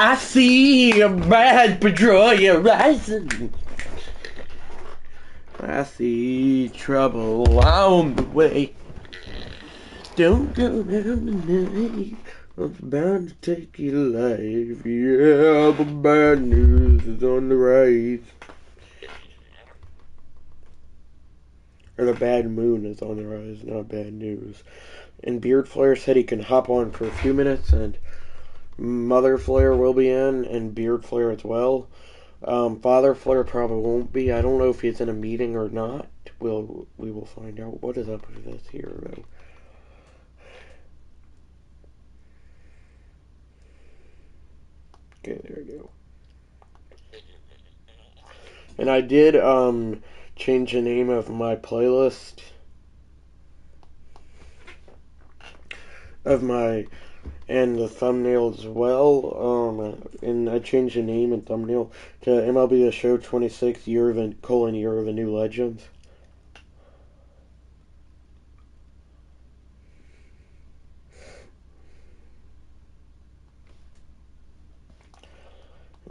I see a bad Pedroia rising. I see trouble on the way. Don't go down tonight. I'm bound to take your life. Yeah, the bad news is on the rise. Or the bad moon is on the rise, not bad news. And Beard Flare said he can hop on for a few minutes, and Mother Flare will be in, and Beard Flare as well. Father Flare probably won't be. I don't know if he's in a meeting or not. We will find out. What is up with this here, though? Okay, there we go. And I did change the name of my playlist and the thumbnail as well. And I changed the name and thumbnail to MLB The Show 26 Year of the New Legends.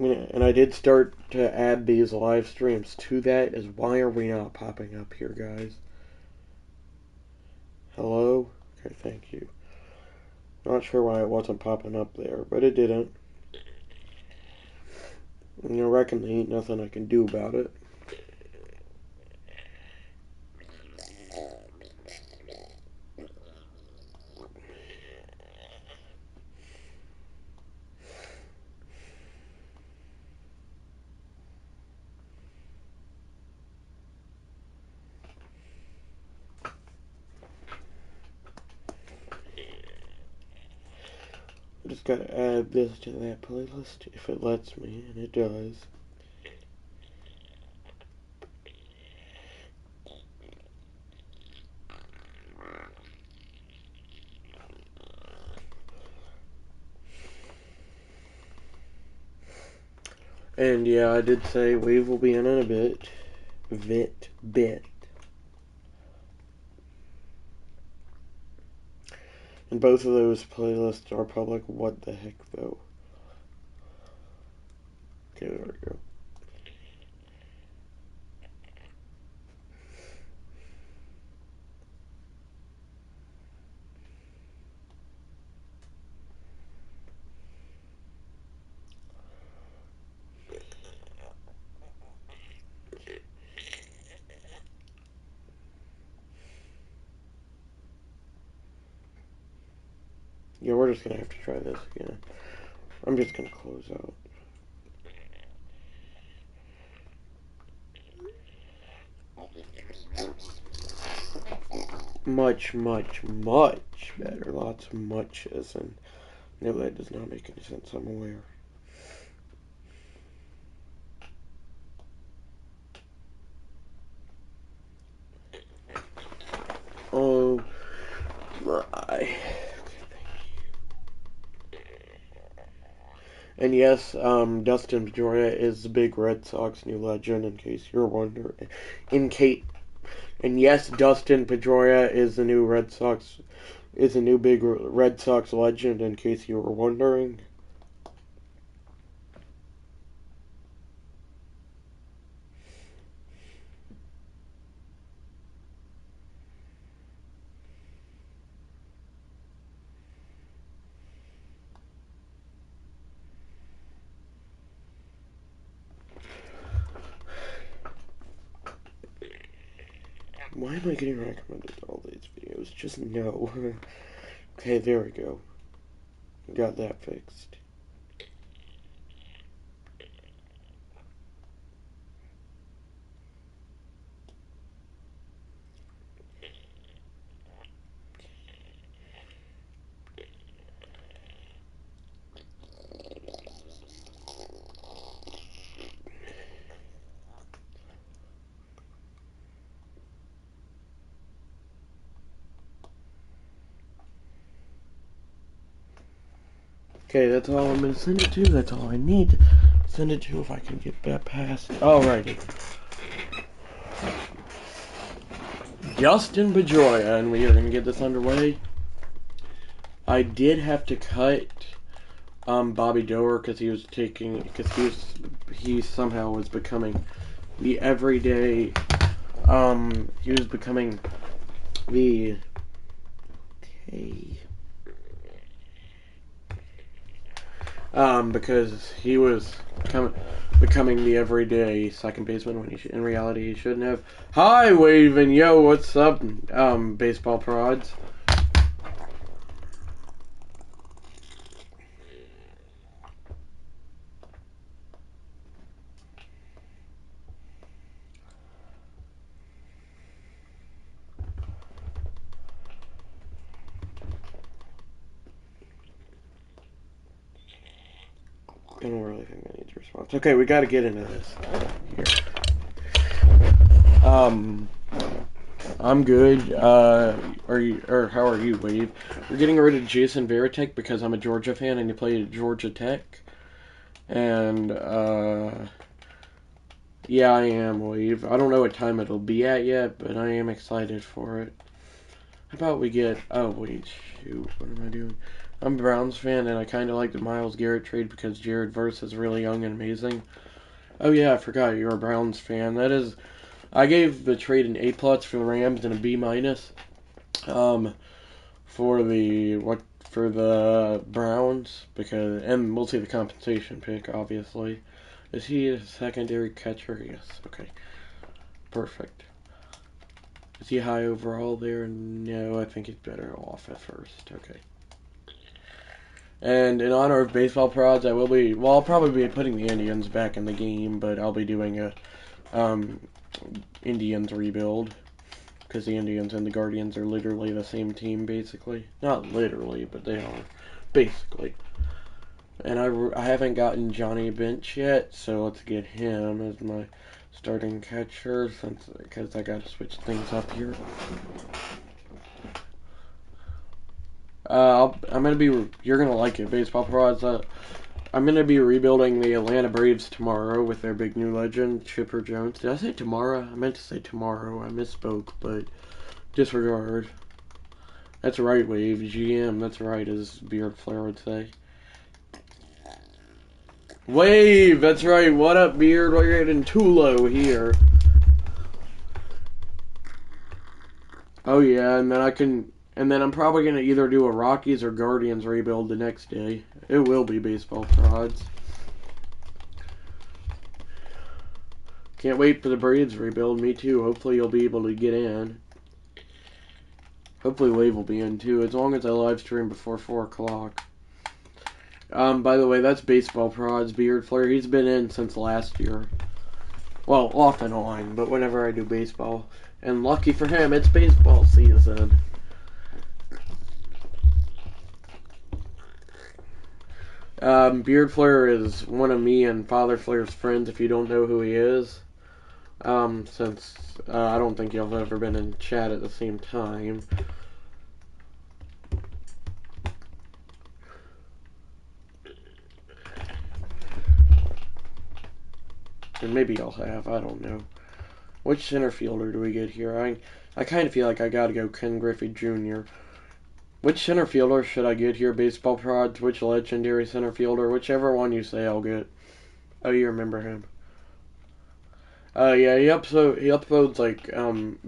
And I did start to add these live streams to that. Is why are we not popping up here, guys? Hello? Okay, thank you. Not sure why it wasn't popping up there, but it didn't. And I reckon there ain't nothing I can do about it. I just gotta add this to that playlist if it lets me, and it does. And yeah, I did say Wave will be in a bit. Bit. And both of those playlists are public. What the heck, though? Okay, there we go. Yeah, we're just gonna have to try this again. I'm just gonna close out. Much better. Lots of muches, and no, that does not make any sense. I'm aware. Oh my. And yes, Dustin Pedroia is the big Red Sox new legend, in case you're wondering. And yes, Dustin Pedroia is the new big Red Sox legend, in case you were wondering. Why am I getting recommended all these videos? Just no. Okay, there we go. Got that fixed. Okay, that's all I'm going to send it to. That's all I need to send it to if I can get that past. Alrighty. Dustin Pedroia, and we are going to get this underway. I did have to cut Bobby Doerr because he somehow was becoming the everyday. He was becoming the. Okay. Because he was becoming the everyday second baseman when in reality he shouldn't have. Hi, Wave and yo, what's up, baseball prods? I don't really think I need to respond. Okay, we got to get into this here. I'm good. How are you, Wade? We're getting rid of Jason Varitek because I'm a Georgia fan and he played at Georgia Tech. And, yeah, I am, Wade. I don't know what time it'll be at yet, but I am excited for it. How about we get, oh, wait, shoot, what am I doing? I'm a Browns fan and I kind of like the Myles Garrett trade because Jared Verse is really young and amazing. Oh, yeah, I forgot you're a Browns fan. I gave the trade an A+ for the Rams and a B-. For the Browns and we'll see the compensation pick, obviously. Is he a secondary catcher? Yes. Okay. Perfect. Is he high overall there? No, I think he's better off at first. Okay. And in honor of baseball prods, I'll probably be putting the Indians back in the game, but I'll be doing a Indians rebuild. Because the Indians and the Guardians are literally the same team, basically. Not literally, but they are, basically. And I haven't gotten Johnny Bench yet, so let's get him as my starting catcher, because I got to switch things up here. You're gonna like it, baseball prods. I'm gonna be rebuilding the Atlanta Braves tomorrow with their big new legend, Chipper Jones. Did I say tomorrow? I meant to say tomorrow. I misspoke, but disregard. That's right, Wave. GM, that's right, as Beard Flair would say. Wave, that's right. What up, Beard? We're getting Tulo here. Oh yeah, and then I'm probably gonna either do a Rockies or Guardians rebuild the next day. It will be baseball prods. Can't wait for the Braves rebuild. Me too. Hopefully you'll be able to get in. Hopefully Wave will be in too, as long as I live stream before 4 o'clock. By the way, that's baseball prods, Beard Flair. He's been in since last year. Well, off and on, but whenever I do baseball. And lucky for him, it's baseball season. Beard Flair is one of me and Father Flair's friends, if you don't know who he is. Since I don't think y'all have ever been in chat at the same time. And maybe y'all have, I don't know. Which center fielder do we get here? I kind of feel like I gotta go Ken Griffey Jr. Which center fielder should I get here, baseball prods? Which legendary center fielder? Whichever one you say I'll get. Oh, you remember him. Yeah, he uploads, like,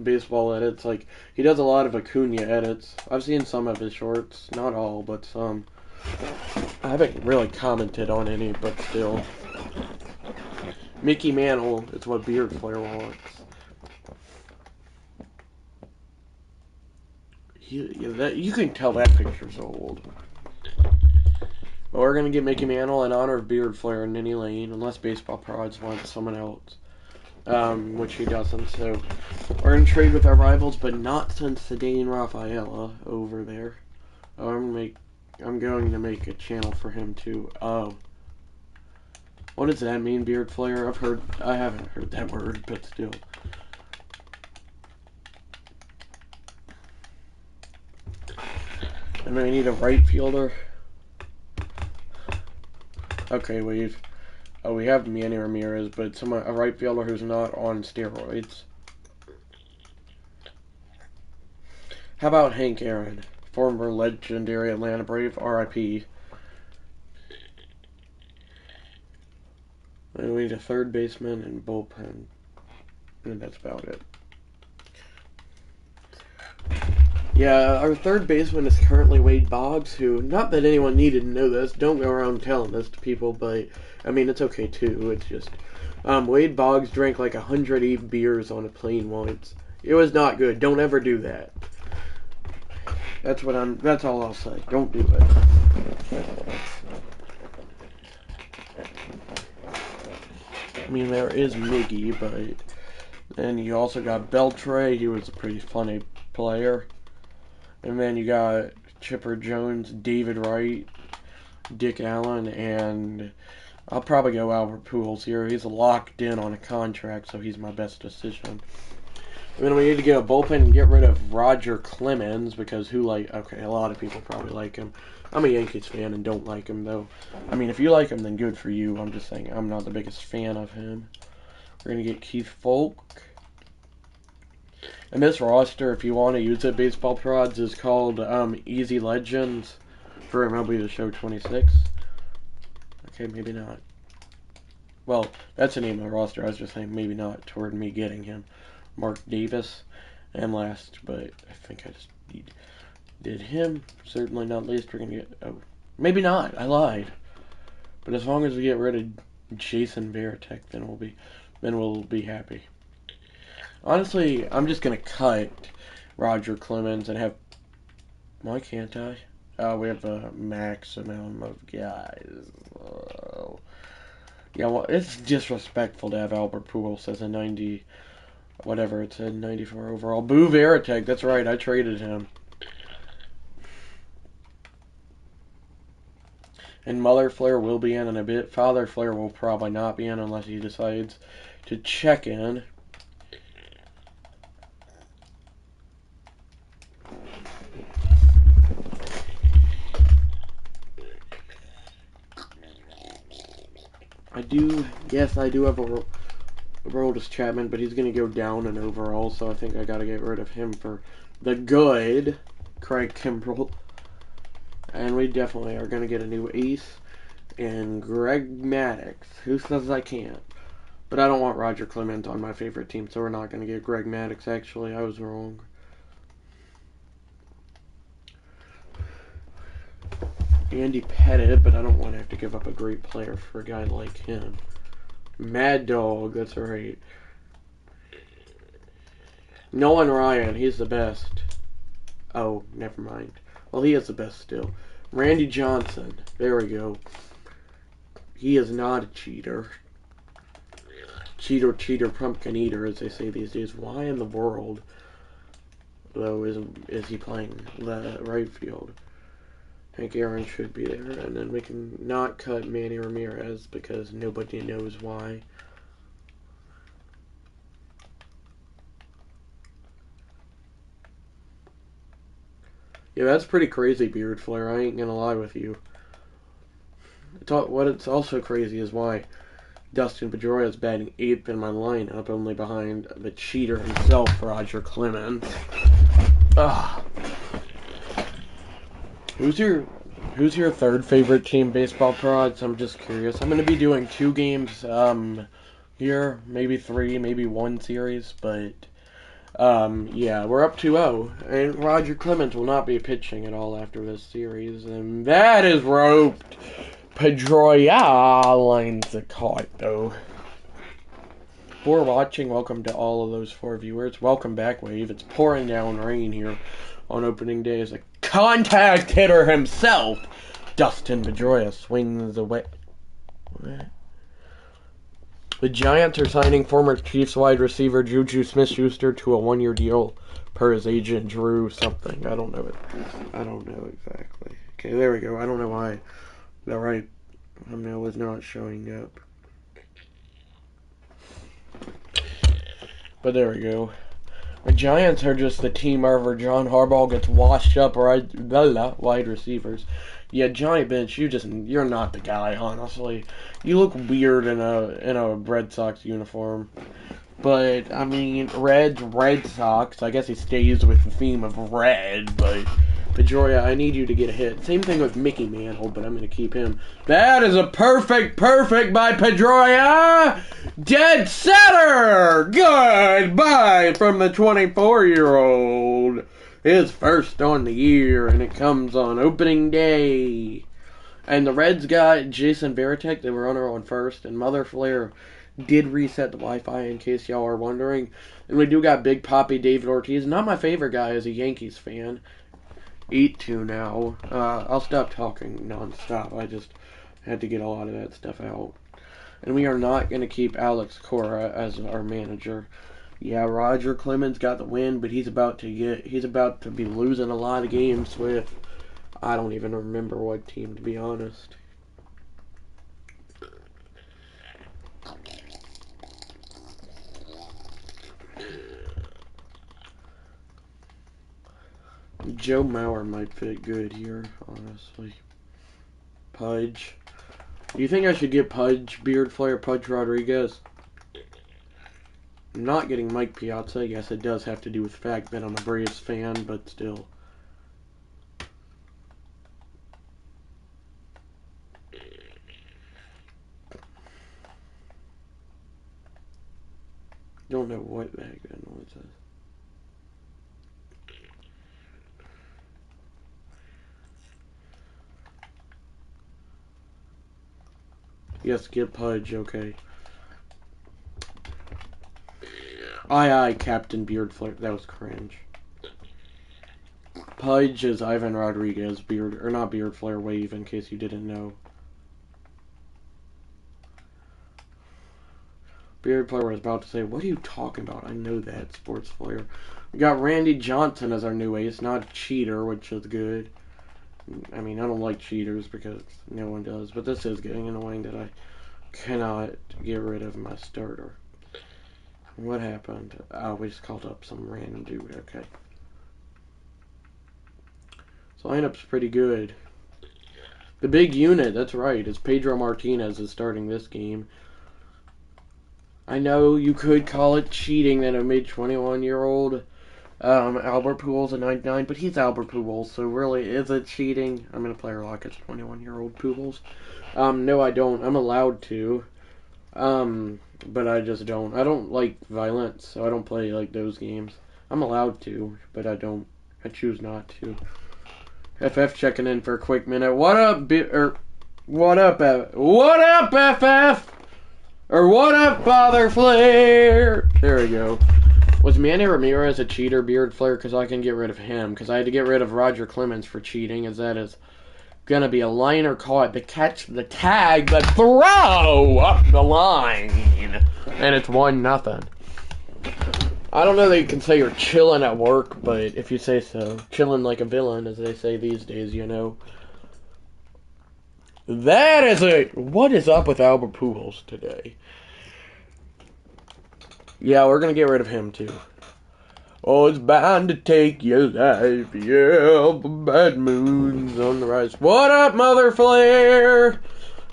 baseball edits. Like, he does a lot of Acuna edits. I've seen some of his shorts. Not all, but some. I haven't really commented on any, but still. Mickey Mantle is what Beard Flair wants. You can tell that picture's old. But we're going to get Mickey Mantle in honor of Beard Flair and Ninny Lane, unless baseball prods want someone else. Which he doesn't, so we're in trade with our rivals, but not since Ceddanne Rafaela over there. Oh, I'm going to make a channel for him too. Oh. What does that mean, Beard Flair? I haven't heard that word, but still. And I need a right fielder. Okay, we have Manny Ramirez, but a right fielder who's not on steroids. How about Hank Aaron, former legendary Atlanta Brave, RIP. And we need a third baseman and bullpen. And that's about it. Yeah, our third baseman is currently Wade Boggs, who, not that anyone needed to know this, don't go around telling this to people, but, I mean, it's okay too. It's just, Wade Boggs drank like 108 beers on a plane once. It was not good. Don't ever do that. That's all I'll say. Don't do it. I mean, there is Miggy, but then you also got Beltre. He was a pretty funny player. And then you got Chipper Jones, David Wright, Dick Allen, and I'll probably go Albert Pujols here. He's locked in on a contract, so he's my best decision. And then we need to get a bullpen and get rid of Roger Clemens, because a lot of people probably like him. I'm a Yankees fan and don't like him, though. I mean, if you like him, then good for you. I'm just saying I'm not the biggest fan of him. We're going to get Keith Folk. And this roster, if you want to use it, Baseball Prods, is called Easy Legends for MLB The Show 26. Okay, maybe not. Well, that's the name of the roster. I was just saying maybe not toward me getting him. Mark Davis. And last, but I think I just did him. Certainly not least. We're going to get... Oh, maybe not. I lied. But as long as we get rid of Jason Varitek, then we'll be happy. Honestly, I'm just going to cut Roger Clemens and have... Why can't I? Oh, we have a maximum of guys. Oh. Yeah, well, it's disrespectful to have Albert Pujols as a 90... Whatever, it said 94 overall. Boo Varitek, that's right, I traded him. And Mother Flair will be in a bit. Father Flair will probably not be in unless he decides to check in. I do have a Aroldis Chapman, but he's going to go down in overall, so I think I got to get rid of him for the good Craig Kimbrell. And we definitely are going to get a new ace and Greg Maddux. Who says I can't? But I don't want Roger Clemens on my favorite team, so we're not going to get Greg Maddux. Actually, I was wrong. Andy Pettit, but I don't want to have to give up a great player for a guy like him. Mad Dog, that's right. Nolan Ryan, he's the best. Oh, never mind. Well, he is the best still. Randy Johnson, there we go. He is not a cheater. Cheater, pumpkin eater, as they say these days. Why in the world, though, is he playing the right field? Hank Aaron should be there, and then we can not cut Manny Ramirez because nobody knows why. Yeah, that's pretty crazy, Beard Flare. I ain't gonna lie with you. It's also crazy is why Dustin Pedroia is batting 8th in my lineup, only behind the cheater himself, Roger Clemens. Ugh. Who's your third favorite team, Baseball Prods? I'm just curious. I'm going to be doing 2 games here, maybe 3, maybe 1 series, but yeah, we're up 2-0, and Roger Clemens will not be pitching at all after this series, and that is roped. Pedroia lines the caught, though. For watching, welcome to all of those 4 viewers. Welcome back, Wave. It's pouring down rain here on opening day as a contact hitter himself, Dustin Pedroia, swings away. What? The Giants are signing former Chiefs wide receiver Juju Smith-Schuster to a 1-year deal per his agent Drew something. I don't know it. I don't know exactly. Okay, there we go. I don't know why the right thumbnail was not showing up. But there we go. The Giants are just the team wherever John Harbaugh gets washed up wide receivers. Yeah, Johnny Bench, you're not the guy, honestly. You look weird in a Red Sox uniform. But I mean, Red Sox, I guess he stays with the theme of red, but Pedroia, I need you to get a hit. Same thing with Mickey Mantle, but I'm going to keep him. That is a perfect by Pedroia! Dead center! Goodbye from the 24-year-old. His first on the year, and it comes on opening day. And the Reds got Jason Varitek, the runner, on first, and Mother Flare did reset the Wi-Fi, in case y'all are wondering. And we do got Big Papi David Ortiz, not my favorite guy as a Yankees fan. 8-2 now. I'll stop talking non-stop. I just had to get a lot of that stuff out. And we are not going to keep Alex Cora as our manager. Yeah, Roger Clemens got the win, but he's about to be losing a lot of games with, I don't even remember what team, to be honest. Joe Mauer might fit good here, honestly. Pudge. Do you think I should get Pudge, Beard Flare, Pudge Rodriguez? I'm not getting Mike Piazza. Yes, it does have to do with the fact that I'm a Braves fan, but still. Don't know what that gun was. Yes, get Pudge, okay. Aye, Captain Beard Flare. That was cringe. Pudge is Ivan Rodriguez, not Beard Flare Wave, in case you didn't know. Beard Flare was about to say, what are you talking about? I know that, Sports Flare. We got Randy Johnson as our new ace, not a cheater, which is good. I mean, I don't like cheaters because no one does, but this is getting annoying that I cannot get rid of my starter. What happened? Oh, we just called up some random dude. Okay. So lineup's pretty good. The big unit, that's right, is Pedro Martinez is starting this game. I know you could call it cheating that I made 21-year-old Albert Pujols a 99, but he's Albert Pujols, so really, is it cheating? I'm going to play her lock as 21-year-old Pujols. No, I don't. I'm allowed to. But I just don't. I don't like violence, so I don't play like those games. I'm allowed to, but I don't. I choose not to. FF checking in for a quick minute. What up, what up, FF? Or what up, Father Flare? There we go. Was Manny Ramirez a cheater, Beard Flare? Because I can get rid of him. Because I had to get rid of Roger Clemens for cheating, as that is gonna be a liner caught to catch the tag, the throw up the line, and it's 1-0. I don't know that you can say you're chilling at work, but if you say so, chilling like a villain, as they say these days, you know. That is what is up with Albert Pujols today? Yeah, we're gonna get rid of him too. Oh, it's bound to take your life, yeah, the bad moon's on the rise. What up, Mother Flare?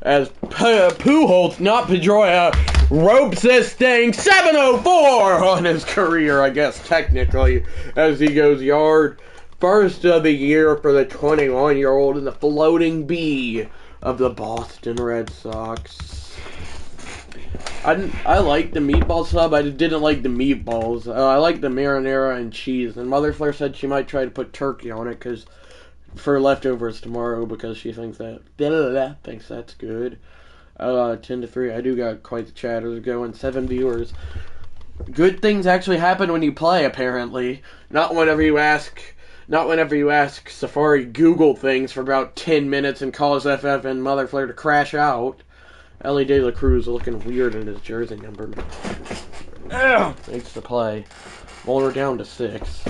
As Pujols, not Pedroia, ropes this thing, 704 on his career, I guess, technically, as he goes yard. First of the year for the 21-year-old in the floating B of the Boston Red Sox. I like the meatball sub. I just didn't like the meatballs. I like the marinara and cheese. And Mother Flare said she might try to put turkey on it for leftovers tomorrow because she thinks that's good. 10-3. I do got quite the chatters going. 7 viewers. Good things actually happen when you play, apparently. Not whenever you ask Safari Google things for about 10 minutes and cause FF and Mother Flare to crash out. Ellie De La Cruz looking weird in his jersey number. Thanks to play. Well, we're down to 6.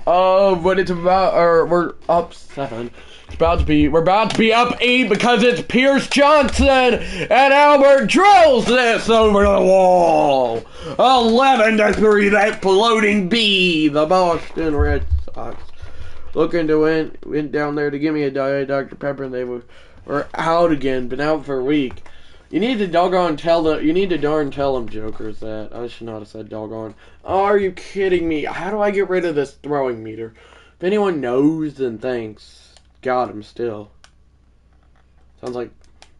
Oh, but it's we're up 7. We're about to be up 8 because it's Pierce Johnson and Albert drills this over the wall. 11-3, that floating B, the Boston Red Sox. Looking to went down there to give me a Diet Dr. Pepper, and they were out again, been out for a week. You need to darn tell them, jokers, that I should not have said doggone. Are you kidding me? How do I get rid of this throwing meter? If anyone knows, then thanks. Got him still. Sounds like...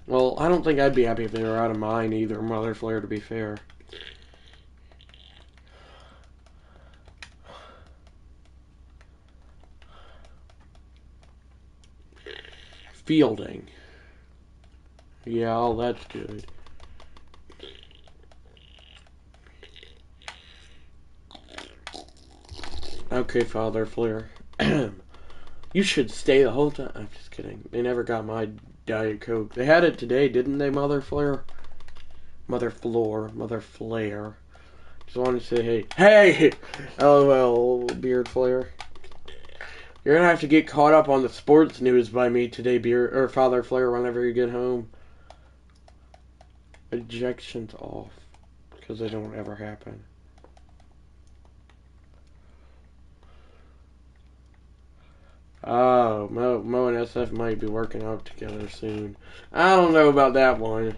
Well, I don't think I'd be happy if they were out of mine either, Mother Flare, to be fair. Fielding. Yeah, all that's good. Okay, Father Flare. You should stay the whole time. I'm just kidding. They never got my Diet Coke. They had it today, didn't they, Mother Flare? Mother Flare. Just wanted to say, hey. Hey! LOL, Beard Flare. You're gonna have to get caught up on the sports news by me today, Father Flare, whenever you get home. Ejections off. Because they don't ever happen. Oh, Mo and SF might be working out together soon. I don't know about that one.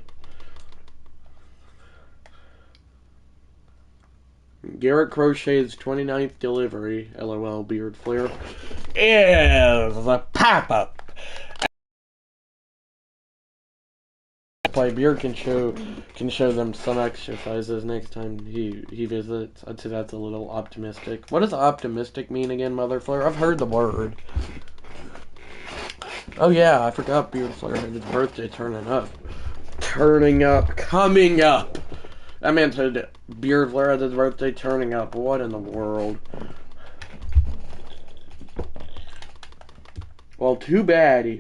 Garrett Crochet's 29th delivery, LOL Beard Flare, is a pop-up. Play Beard can show them some exercises next time he visits. I'd say that's a little optimistic. What does optimistic mean again, Mother Flare? I've heard the word. Oh yeah, I forgot Beard Flare had his birthday coming up. That man said Beard Flare had his birthday turning up. What in the world? Well, too bad.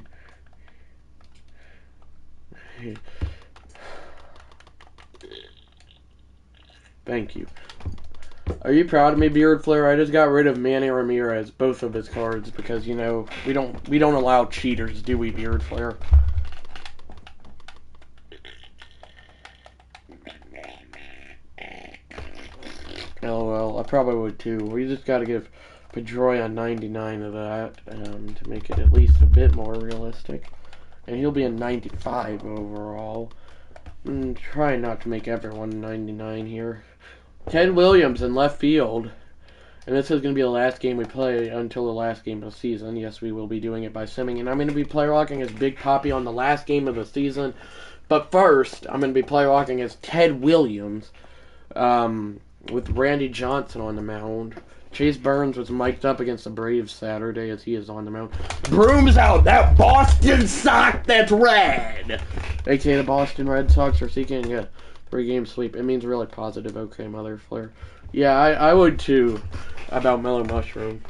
Thank you. Are you proud of me, Beard Flare? I just got rid of Manny Ramirez, both of his cards, because, you know, we don't allow cheaters, do we, Beard Flare? LOL, I probably would too. We just gotta give Pedroia 99 of that, to make it at least a bit more realistic. And he'll be a 95 overall. Try not to make everyone 99 here. Ted Williams in left field. And this is going to be the last game we play until the last game of the season. Yes, we will be doing it by simming. And I'm going to be play locking as Big Poppy on the last game of the season. But first, I'm going to be play locking as Ted Williams. With Randy Johnson on the mound. Chase Burns was mic'd up against the Braves Saturday as he is on the mound. Brooms out! That Boston sock that's red! AKA the Boston Red Sox are seeking a 3-game sweep. It means really positive. Okay, Mother Flare. Yeah, I would too. About Mellow Mushroom.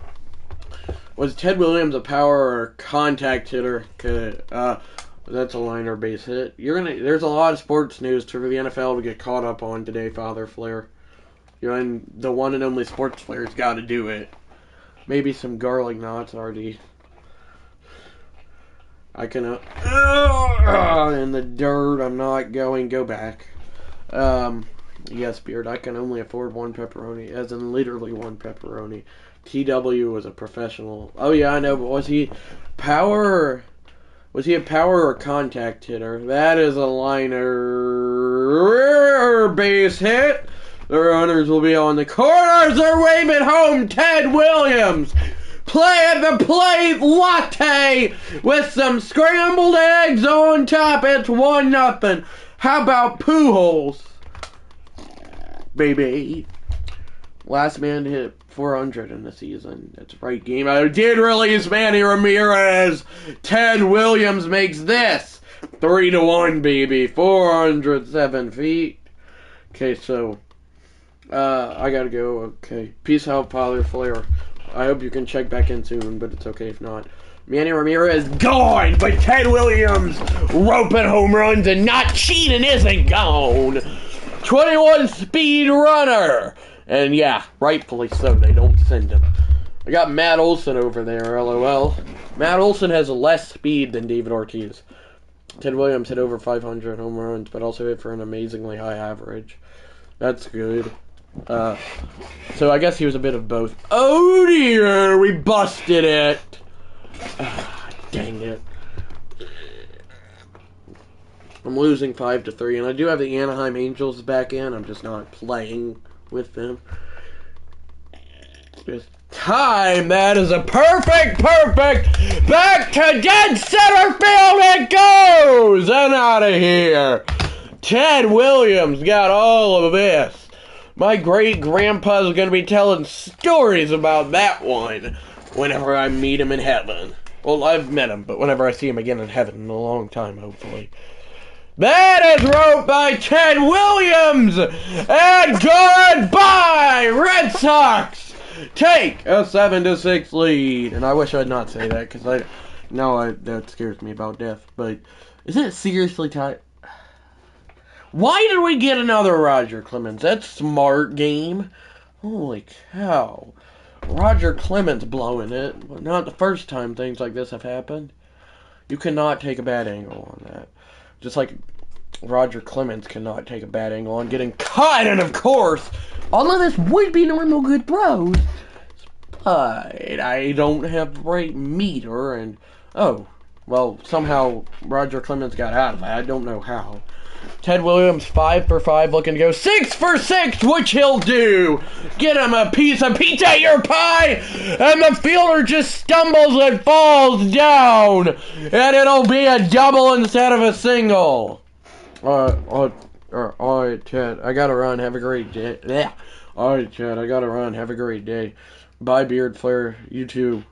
Was Ted Williams a power or contact hitter? That's a liner base hit. There's a lot of sports news for the NFL to get caught up on today, Father Flare. And the one and only sports player's got to do it. Maybe some garlic knots already. I can in the dirt. I'm not going. Go back. Yes, Beard. I can only afford one pepperoni, as in literally one pepperoni. TW was a professional. Oh yeah, I know. But was he power? Was he a power or contact hitter? That is a liner base hit. The runners will be on the corners. They're waving home. Ted Williams. Play at the plate. Latte with some scrambled eggs on top. It's 1-0. How about Pujols? Baby. Last man to hit 400 in the season. That's right, game. I did release Manny Ramirez. Ted Williams makes this 3-1, baby. 407 feet. Okay, so I gotta go. Okay. Peace out, Father Flare. I hope you can check back in soon, but it's okay if not. Manny Ramirez gone, but Ted Williams roping home runs and not cheating isn't gone. 21 speed runner. And yeah, rightfully so. They don't send him. I got Matt Olson over there, LOL. Matt Olson has less speed than David Ortiz. Ted Williams hit over 500 home runs, but also hit for an amazingly high average. That's good. So I guess he was a bit of both. Oh dear, we busted it. Dang it. I'm losing 5-3, and I do have the Anaheim Angels back in. I'm just not playing with them. Just time. That is a perfect. Back to dead center field it goes. And out of here. Ted Williams got all of this. My great-grandpa's going to be telling stories about that one whenever I meet him in heaven. Well, I've met him, but whenever I see him again in heaven in a long time, hopefully. That is wrote by Ted Williams. And goodbye, Red Sox. Take a 7-6 lead. And I wish I'd not say that, because that scares me about death. But is it seriously tied? Why did we get another Roger Clemens? That's smart game. Holy cow. Roger Clemens blowing it. But not the first time things like this have happened. You cannot take a bad angle on that. Just like Roger Clemens cannot take a bad angle on getting cut. And of course, all of this would be normal good throws. But I don't have the right meter. And, oh, well, somehow Roger Clemens got out of that. I don't know how. Ted Williams 5 for 5 looking to go 6 for 6, which he'll do. Get him a piece of pizza your pie, and the fielder just stumbles and falls down, and it'll be a double instead of a single. Alright, Ted, I gotta run. Have a great day. Yeah. Alright, Ted, I gotta run. Have a great day. Bye, Beard Flair. You too.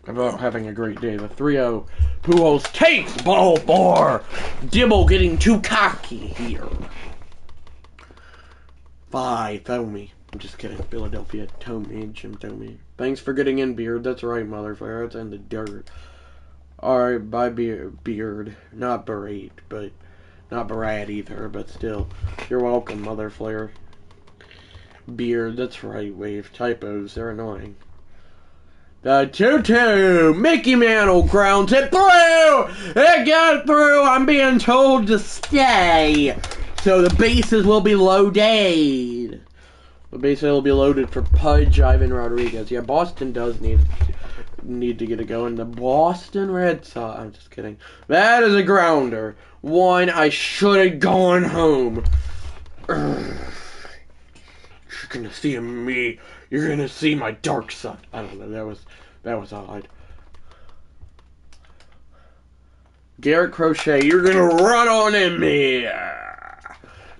About having a great day. The 3-0 Pujols takes ball 4. Dibble getting too cocky here. 5, Thomey. I'm just kidding. Philadelphia, Thomey, Jim Thomey. Thanks for getting in, Beard. That's right, motherfucker. It's in the dirt. Alright, bye, Beard. Not Barrett, but not Barad either, but still. You're welcome, Mother Flair. Beard, that's right, Wave. Typos, they're annoying. The 2-2. Mickey Mantle grounds it through. It got through. I'm being told to stay. So the bases will be loaded. The bases will be loaded for Pudge Ivan Rodriguez. Yeah, Boston does need to get it going. The Boston Red Sox. I'm just kidding. That is a grounder. 1. I should have gone home. You're gonna see me. You're gonna see my dark side. I don't know. That was odd. Garrett Crochet, you're gonna run on in me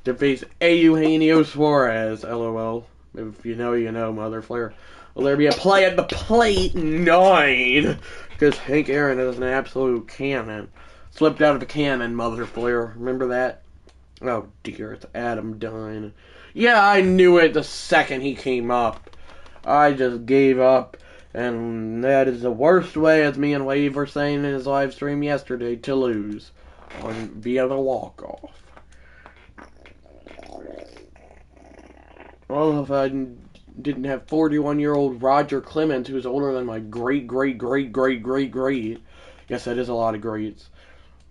to face Eugenio Suarez. LOL. If you know, you know, Mother Flair. Will there be a play at the plate? 9. Because Hank Aaron is an absolute cannon. Slipped out of a cannon, Mother Flair. Remember that? Oh dear, it's Adam Dunn. Yeah, I knew it the second he came up. I just gave up, and that is the worst way, as me and Wave were saying in his live stream yesterday, to lose via the walk-off. Well, if I didn't have 41-year-old Roger Clemens, who's older than my great. Yes, that is a lot of greats.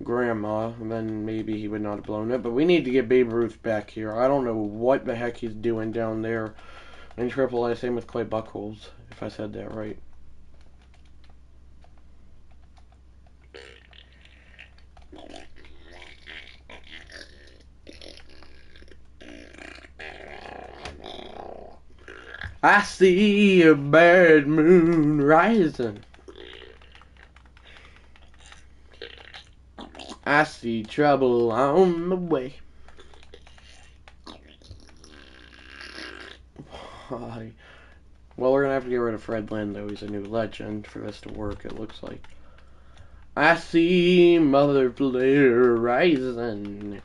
Grandma, then maybe he would not have blown it. But we need to get Babe Ruth back here. I don't know what the heck he's doing down there in AAA. Same with Clay Buchholz, if I said that right. I see a bad moon rising. I see trouble on the way. Why? Well, we're going to have to get rid of Fred Lynn, though. He's a new legend for this to work, it looks like. I see Mother Flair rising.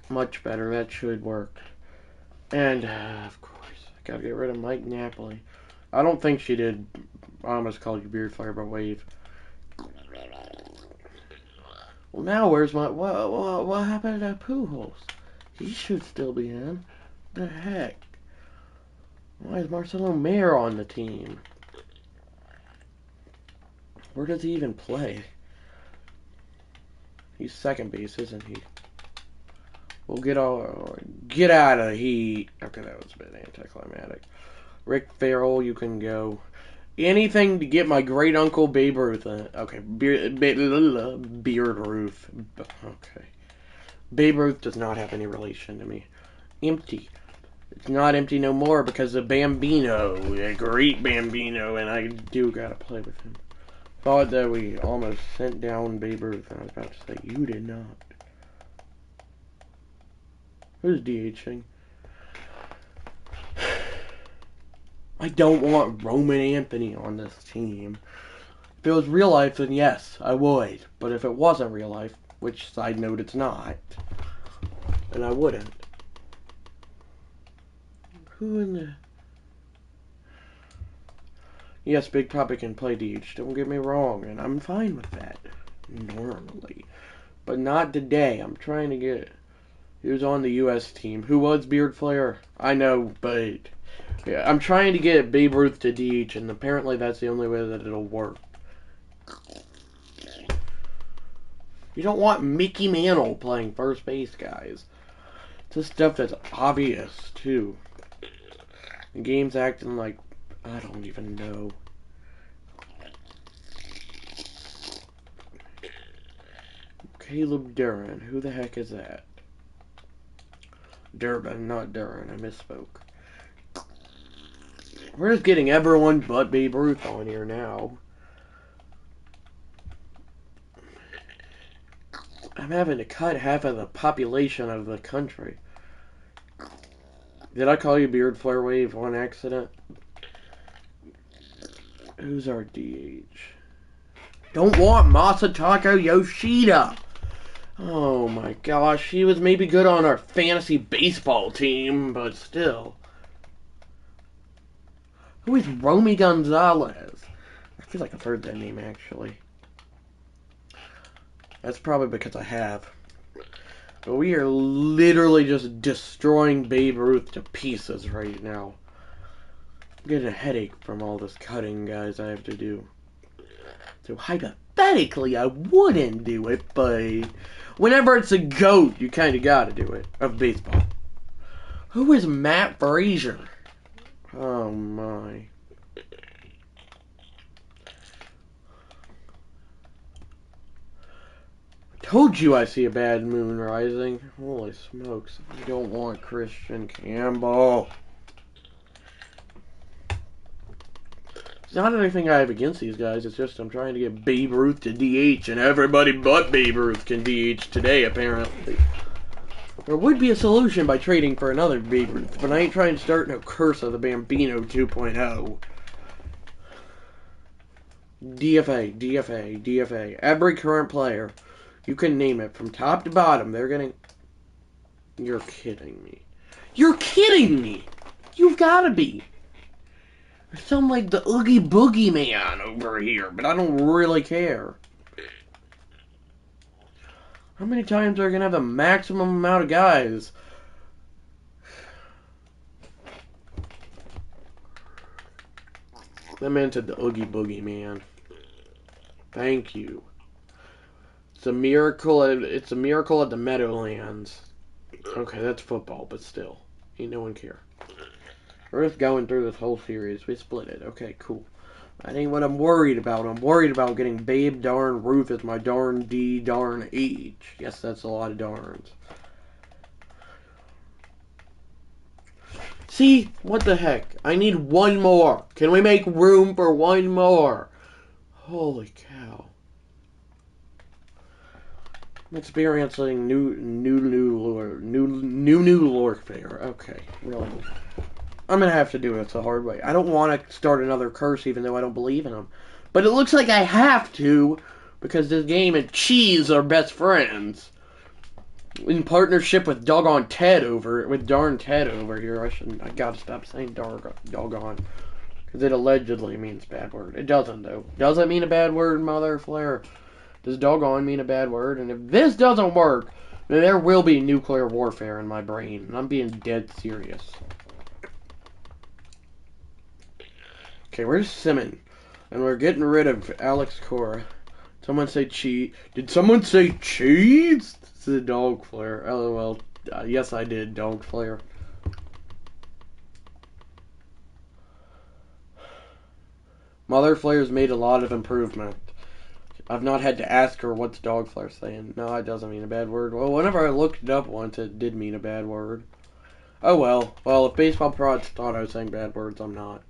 Much better. That should work. And, of course, I got to get rid of Mike Napoli. I don't think she did. I almost called you Beard Fire by Wave. Well, now where's my... What happened to Pujols? He should still be in. The heck? Why is Marcelo Mayer on the team? Where does he even play? He's second base, isn't he? We'll get out of the heat. Okay, that was a bit anticlimactic. Rick Farrell, you can go. Anything to get my great uncle Babe Ruth. Okay, Beard Ruth. Okay, Babe Ruth does not have any relation to me. Empty. It's not empty no more because of Bambino, the great Bambino, and I do gotta play with him. Thought that we almost sent down Babe Ruth, and I was about to say, you did not. Who's DHing? I don't want Roman Anthony on this team. If it was real life, then yes, I would. But if it wasn't real life, which side note it's not, then I wouldn't. Who in the... Yes, Big Papa can play DH, don't get me wrong, and I'm fine with that, normally. But not today. I'm trying to get... He was on the U.S. team. Who was Beard Flair? I know, but... Yeah, I'm trying to get Babe Ruth to DH, and apparently that's the only way that it'll work. You don't want Mickey Mantle playing first base, guys. It's just stuff that's obvious, too. The game's acting like... I don't even know. Caleb Duran. Who the heck is that? Durbin, not Duran. I misspoke. We're just getting everyone but Babe Ruth on here now. I'm having to cut half of the population of the country. Did I call you Beard Flare Wave on accident? Who's our DH? Don't want Masataka Yoshida. Oh my gosh, he was maybe good on our fantasy baseball team, but still. Who is Romy Gonzalez? I feel like I've heard that name, actually. That's probably because I have. But we are literally just destroying Babe Ruth to pieces right now. I'm getting a headache from all this cutting, guys, I have to do. So hypothetically, I wouldn't do it, but whenever it's a GOAT, you kind of got to do it, of baseball. Who is Matt Frazier? Oh my. Told you I see a bad moon rising. Holy smokes. I don't want Christian Campbell. It's not anything I have against these guys. It's just I'm trying to get Babe Ruth to DH, and everybody but Babe Ruth can DH today, apparently. There would be a solution by trading for another Babe Ruth, but I ain't trying to start no curse of the Bambino 2.0. DFA, DFA, DFA. Every current player, you can name it from top to bottom, they're getting... You're kidding me. You're kidding me! You've gotta be. I sound like the Oogie Boogie Man over here, but I don't really care. How many times are we going to have the maximum amount of guys? I meant the Oogie Boogie Man. Thank you. It's a miracle. It's a miracle at the Meadowlands. Okay, that's football, but still, ain't no one care. We're just going through this whole series. We split it. Okay, cool. That ain't what I'm worried about. I'm worried about getting Babe darn Ruth as my darn D darn H. Yes, that's a lot of darns. See? What the heck? I need one more. Can we make room for one more? Holy cow. I'm experiencing new warfare. Okay, really. I'm going to have to do it the hard way. I don't want to start another curse even though I don't believe in them. But it looks like I have to because this game and Cheese are best friends. In partnership with darn Ted over here. I gotta stop saying doggone. Because it allegedly means bad word. It doesn't though. Does it mean a bad word, Mother Flare? Does doggone mean a bad word? And if this doesn't work, then there will be nuclear warfare in my brain. And I'm being dead serious. Okay, where's Simmon? And we're getting rid of Alex Cora. Someone say cheese. Did someone say cheese? This is a dog flare. LOL. Yes, I did. Dog flare. Mother Flare's made a lot of improvement. I've not had to ask her what's dog flare saying. No, it doesn't mean a bad word. Well, whenever I looked it up once, it did mean a bad word. Oh well. Well, if baseball prods thought I was saying bad words, I'm not.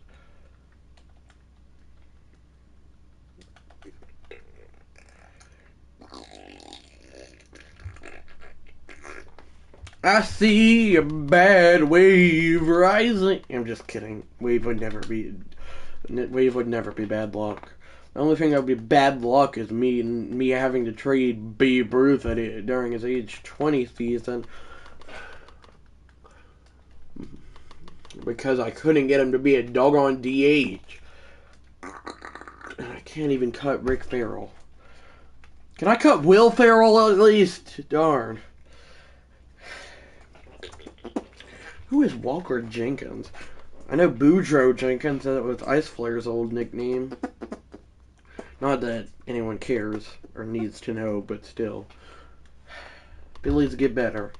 I see a bad wave rising. I'm just kidding. Wave would never be bad luck. The only thing that would be bad luck is me having to trade Babe Ruth during his age 20 season because I couldn't get him to be a doggone DH. I can't even cut Rick Ferrell. Can I cut Will Ferrell at least? Darn. Who is Walker Jenkins? I know Boudreaux Jenkins, that was Ice Flare's old nickname. Not that anyone cares or needs to know, but still. Phillies get better.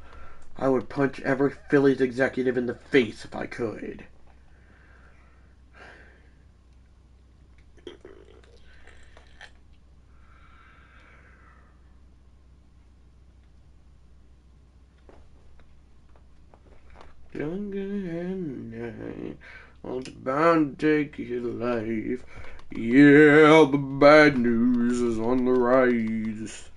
I would punch every Phillies executive in the face if I could. Well, it's bound to take your life. Yeah, the bad news is on the rise.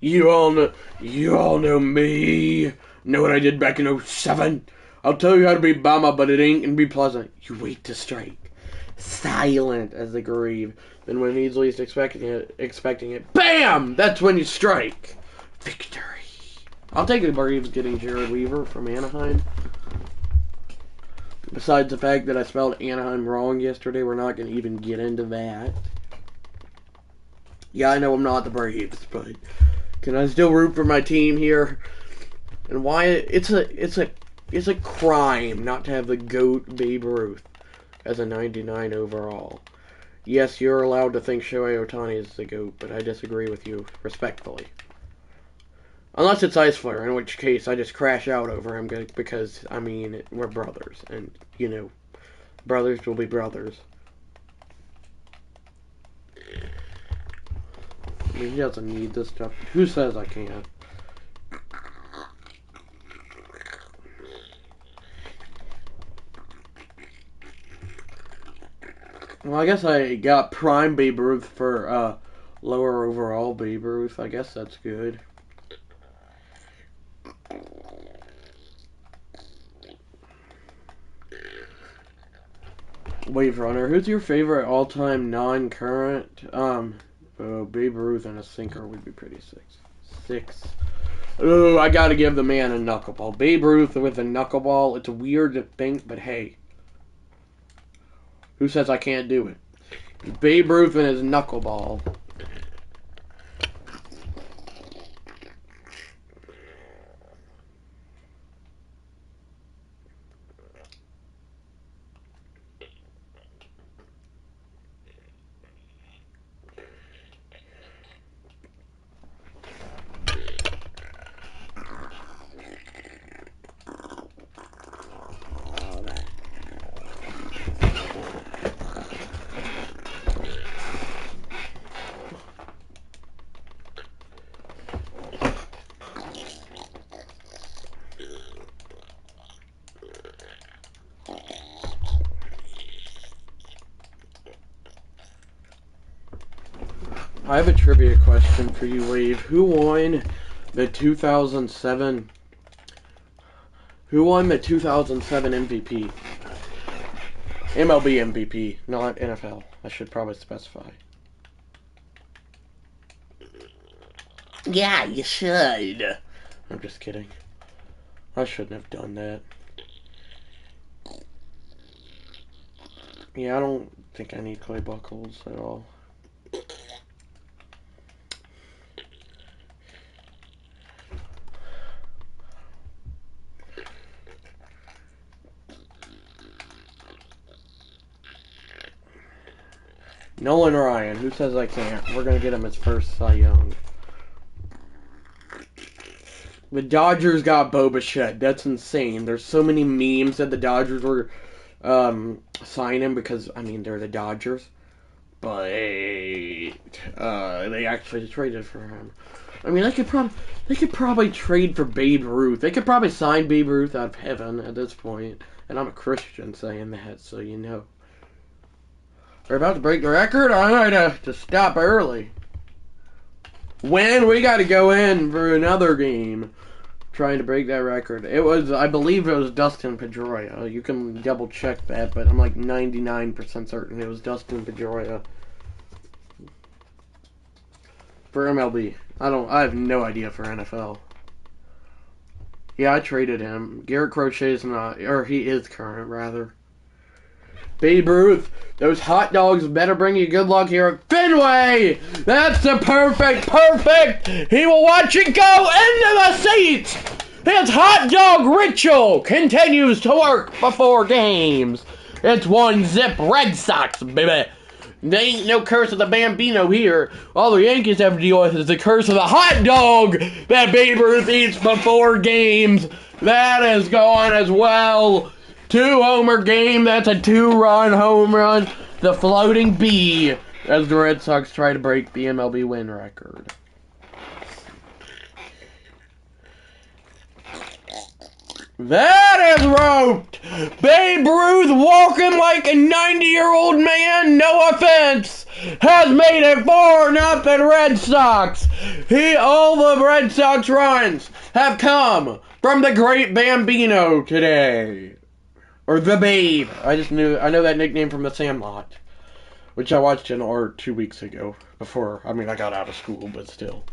You all know me. Know what I did back in 07? I'll tell you how to be Bama, but it ain't gonna be pleasant. You wait to strike. Silent as the grave. Then when he's least expecting it, BAM! That's when you strike. Victory. I'll take the Braves getting Jared Weaver from Anaheim. Besides the fact that I spelled Anaheim wrong yesterday, we're not going to even get into that. Yeah, I know I'm not the Braves, but can I still root for my team here? And why it's a crime not to have the GOAT Babe Ruth as a 99 overall. Yes, you're allowed to think Shohei Ohtani is the GOAT, but I disagree with you respectfully. Unless it's Ice Flare, in which case I just crash out over him because, I mean, we're brothers. And, you know, brothers will be brothers. I mean, he doesn't need this stuff. Who says I can't? Well, I guess I got prime Babe Ruth for lower overall Babe Ruth. I guess that's good. Wave Runner. Who's your favorite all-time non-current? Babe Ruth and a sinker would be pretty sick. Oh, I gotta give the man a knuckleball. Babe Ruth with a knuckleball. It's weird to think, but hey. Who says I can't do it? Babe Ruth and his knuckleball. I have a trivia question for you, Wave. Who won the 2007 MVP? MLB MVP, not NFL. I should probably specify. Yeah, you should. I'm just kidding. I shouldn't have done that. Yeah, I don't think I need Clay Buchholz at all. Nolan Ryan. Who says I can't? We're going to get him his first Cy Young. The Dodgers got Bo Bichette. That's insane. There's so many memes that the Dodgers were signing because, I mean, they're the Dodgers. but they actually traded for him. I mean, they could probably trade for Babe Ruth. They could probably sign Babe Ruth out of heaven at this point. And I'm a Christian saying that, so you know. They're about to break the record. I might have to stop early. When we got to go in for another game, trying to break that record. I believe it was Dustin Pedroia. You can double check that, but I'm like 99% certain it was Dustin Pedroia for MLB. I have no idea for NFL. Yeah, I traded him. Garrett Crochet is not, or he is current rather. Babe Ruth, those hot dogs better bring you good luck here at Fenway. That's the perfect. He will watch it go into the seats. His hot dog ritual continues to work before games. It's 1-0 Red Sox, baby. There ain't no curse of the Bambino here. All the Yankees have to deal with is the curse of the hot dog that Babe Ruth eats before games. That is gone as well. 2-homer game. That's a 2-run home run. The floating B as the Red Sox try to break the MLB win record. That is roped. Babe Ruth, walking like a 90-year-old man, no offense, has made it 4-0 Red Sox. All the Red Sox runs have come from the great Bambino today. Or the Babe. I know that nickname from The Sandlot, which I watched in art 2 weeks ago. I got out of school, but still.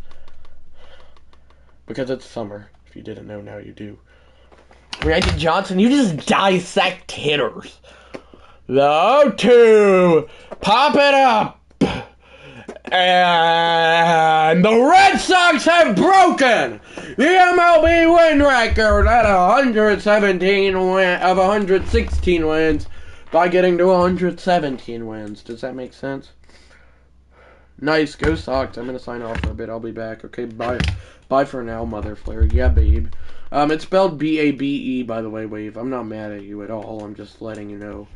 Because it's summer. If you didn't know, now you do. Randy Johnson, you just dissect hitters. The 0-2. Pop it up. And the Red Sox have broken the MLB win record at 116 wins by getting to 117 wins. Does that make sense? Nice. Go Sox. I'm going to sign off for a bit. I'll be back. Okay, bye. Bye for now, Mother Flare. Yeah, babe. It's spelled B-A-B-E, by the way, Wave. I'm not mad at you at all. I'm just letting you know.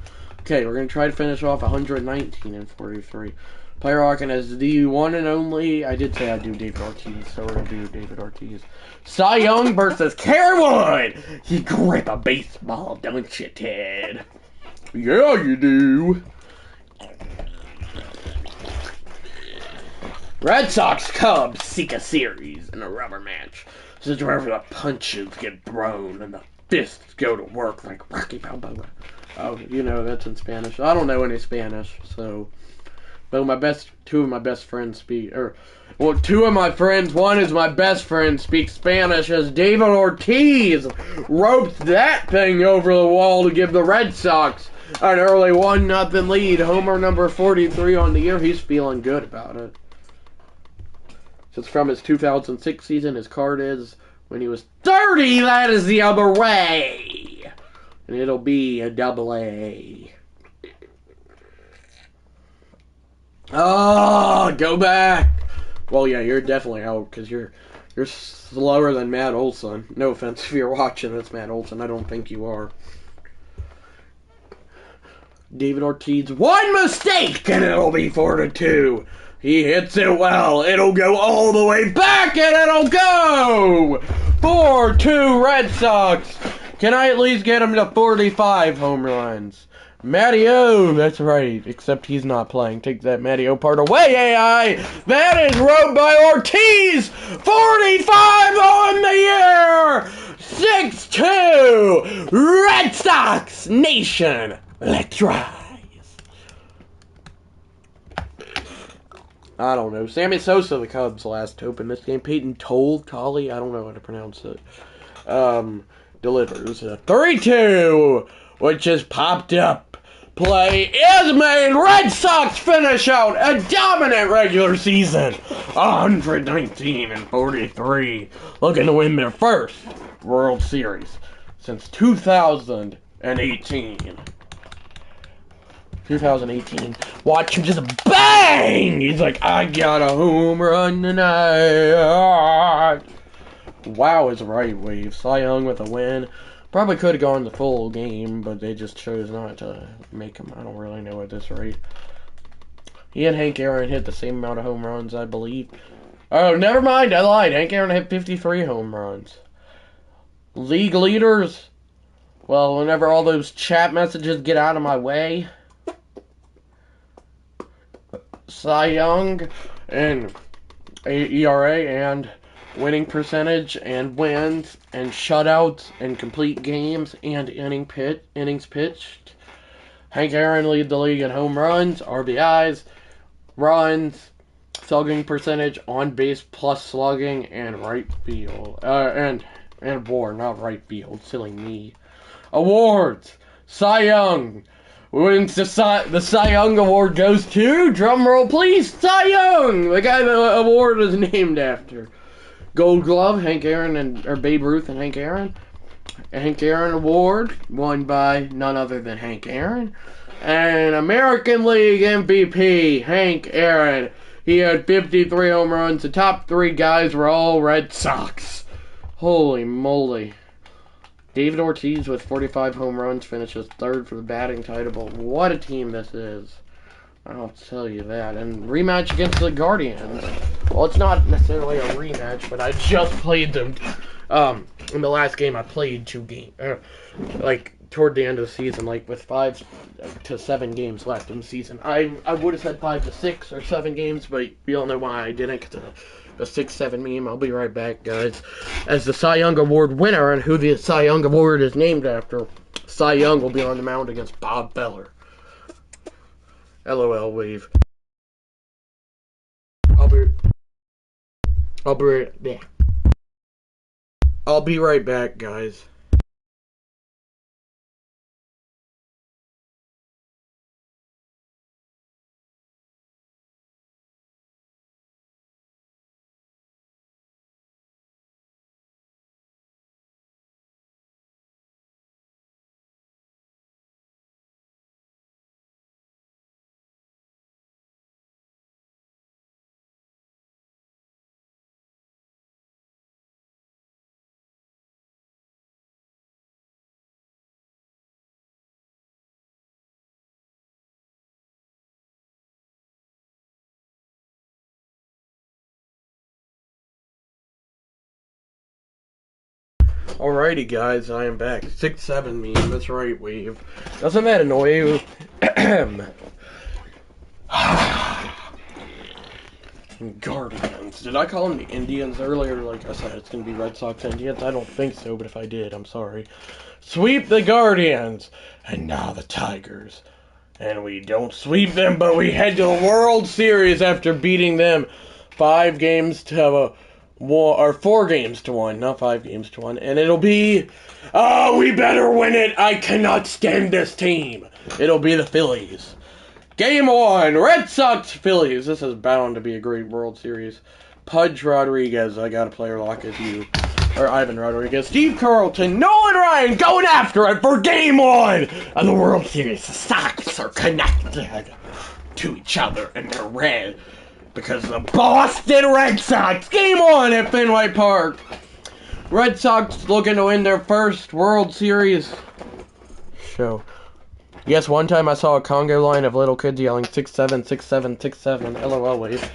Okay, we're going to try to finish off 119 and 43. Player rocking as the one and only. I did say I'd do David Ortiz, so we're going to do David Ortiz. Cy Young versus Kerwood. You grip a baseball, don't you, Ted? Yeah, you do. Red Sox Cubs seek a series in a rubber match. This is wherever the punches get thrown and the fists go to work like Rocky Balboa. Oh, that's in Spanish. I don't know any Spanish, so. But two of my best friends speak, two of my friends, one is my best friend, speaks Spanish as David Ortiz roped that thing over the wall to give the Red Sox an early 1-0 lead. Homer number 43 on the year. He's feeling good about it. It's from his 2006 season. His card is when he was 30. That is the other way. And it'll be a AA. Oh, go back. Well, yeah, you're definitely out because you're slower than Matt Olson. No offense if you're watching. It's Matt Olson. I don't think you are. David Ortiz, one mistake, and it'll be 4-2. He hits it well. It'll go all the way back, and it'll go 4-2 Red Sox. Can I at least get him to 45 home runs? Matty-O, that's right, except he's not playing. Take that Matty-O part away, AI. That is roped by Ortiz. 45 on the year. 6-2. Red Sox Nation. Let's rise. I don't know. Sammy Sosa, the Cubs, last open this game. Peyton Tolly, I don't know how to pronounce it. Delivers a 3-2, which is popped up. Play is made. Red Sox finish out a dominant regular season. 119 and 43. Looking to win their first World Series since 2018. 2018. Watch him just bang! He's like, I got a home run tonight. Wow is right, Wave. Cy Young with a win. Probably could have gone the full game, but they just chose not to make him. I don't really know at this rate. He and Hank Aaron hit the same amount of home runs, I believe. Oh, never mind, I lied. Hank Aaron hit 53 home runs. League leaders. Well, whenever all those chat messages get out of my way. Cy Young and ERA and winning percentage and wins and shutouts and complete games and innings pitched. Hank Aaron lead the league in home runs, RBIs, runs, slugging percentage, on base plus slugging, and right field. And WAR, not right field. Silly me. Awards. Cy Young. Wins the Cy Young Award goes to, drumroll please, Cy Young, the guy the award is named after. Gold Glove, Hank Aaron or Babe Ruth and Hank Aaron. Hank Aaron Award, won by none other than Hank Aaron. And American League MVP, Hank Aaron. He had 53 home runs. The top 3 guys were all Red Sox. Holy moly. David Ortiz with 45 home runs finishes 3rd for the batting title. What a team this is. I'll tell you that. And rematch against the Guardians. Well, it's not necessarily a rematch, but I just played them. In the last game, I played 2 games. Toward the end of the season, with 5 to 7 games left in the season. I would have said 5 to 6 or 7 games, but you all know why I didn't, because the 6-7 meme. I'll be right back, guys. As the Cy Young Award winner, and who the Cy Young Award is named after, Cy Young will be on the mound against Bob Feller. LOL wave. I'll be right back, guys. Alrighty, guys, I am back. 6-7 meme, that's right, wave. Doesn't that annoy you? Guardians. Did I call them the Indians earlier? Like I said, it's going to be Red Sox Indians. I don't think so, but if I did, I'm sorry. Sweep the Guardians. And now the Tigers. And we don't sweep them, but we head to the World Series after beating them 5 games to 4 games to 1, not 5 games to 1. And it'll be, we better win it. I cannot stand this team. It'll be the Phillies. Game 1, Red Sox Phillies. This is bound to be a great World Series. Pudge Rodriguez, I got a player lock as you. Or Ivan Rodriguez. Steve Carlton, Nolan Ryan going after it for Game 1 of the World Series. The Sox are connected to each other and they're red because the Boston Red Sox. Game 1 at Fenway Park. Red Sox looking to win their first World Series show. Yes, one time I saw a Congo line of little kids yelling 6-7, 6-7, 6-7, LOL wave.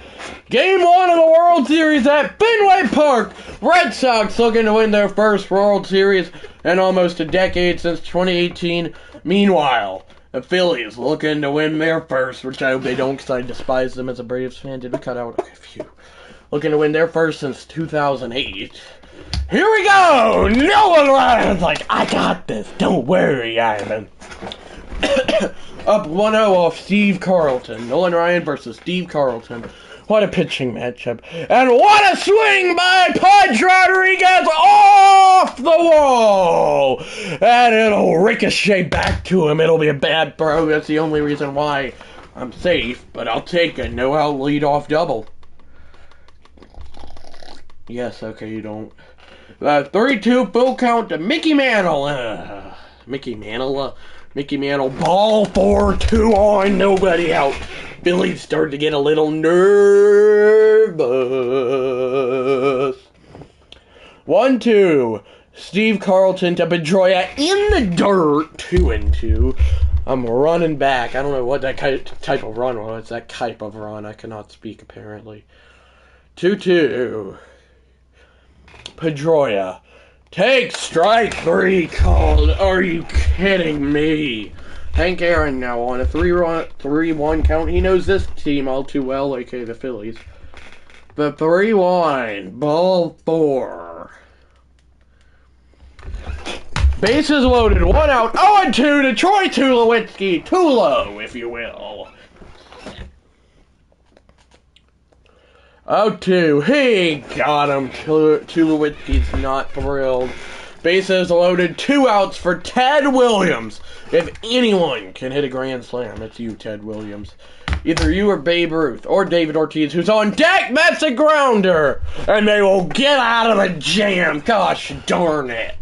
Game 1 of the World Series at Fenway Park. Red Sox looking to win their first World Series in almost a decade since 2018. Meanwhile, the Phillies looking to win their first, which I hope they don't because I despise them as a Braves fan. Did we cut out? Okay, phew. Looking to win their first since 2008. Here we go! Nolan Ryan's like, I got this. Don't worry, Ivan. Up 1-0 off Steve Carlton. Nolan Ryan versus Steve Carlton. What a pitching matchup. And what a swing by Pudge Rodriguez off the wall! And it'll ricochet back to him. It'll be a bad throw. That's the only reason why I'm safe. But I'll take it. No out lead-off double. Yes, okay, you don't. 3-2 full count to Mickey Mantle. Mickey Mantle, ball 4-2 on, nobody out. Phillies started to get a little nervous. 1-2. Steve Carlton to Pedroia in the dirt. 2-2. I'm running back. I don't know what that type of run was. That type of run. I cannot speak, apparently. 2-2. Pedroia. Take strike 3 called. Are you kidding me? Hank Aaron now on a 3-1 count. He knows this team all too well, aka the Phillies. The 3-1. Ball 4. Bases loaded. 1 out. 0-2 to Troy Tulowitzki. Tulo, if you will. 0-2. He got him. Tulowitzki's not thrilled. Bases loaded. 2 outs for Ted Williams. If anyone can hit a grand slam, it's you, Ted Williams. Either you or Babe Ruth or David Ortiz, who's on deck. That's a grounder. And they will get out of the jam. Gosh darn it.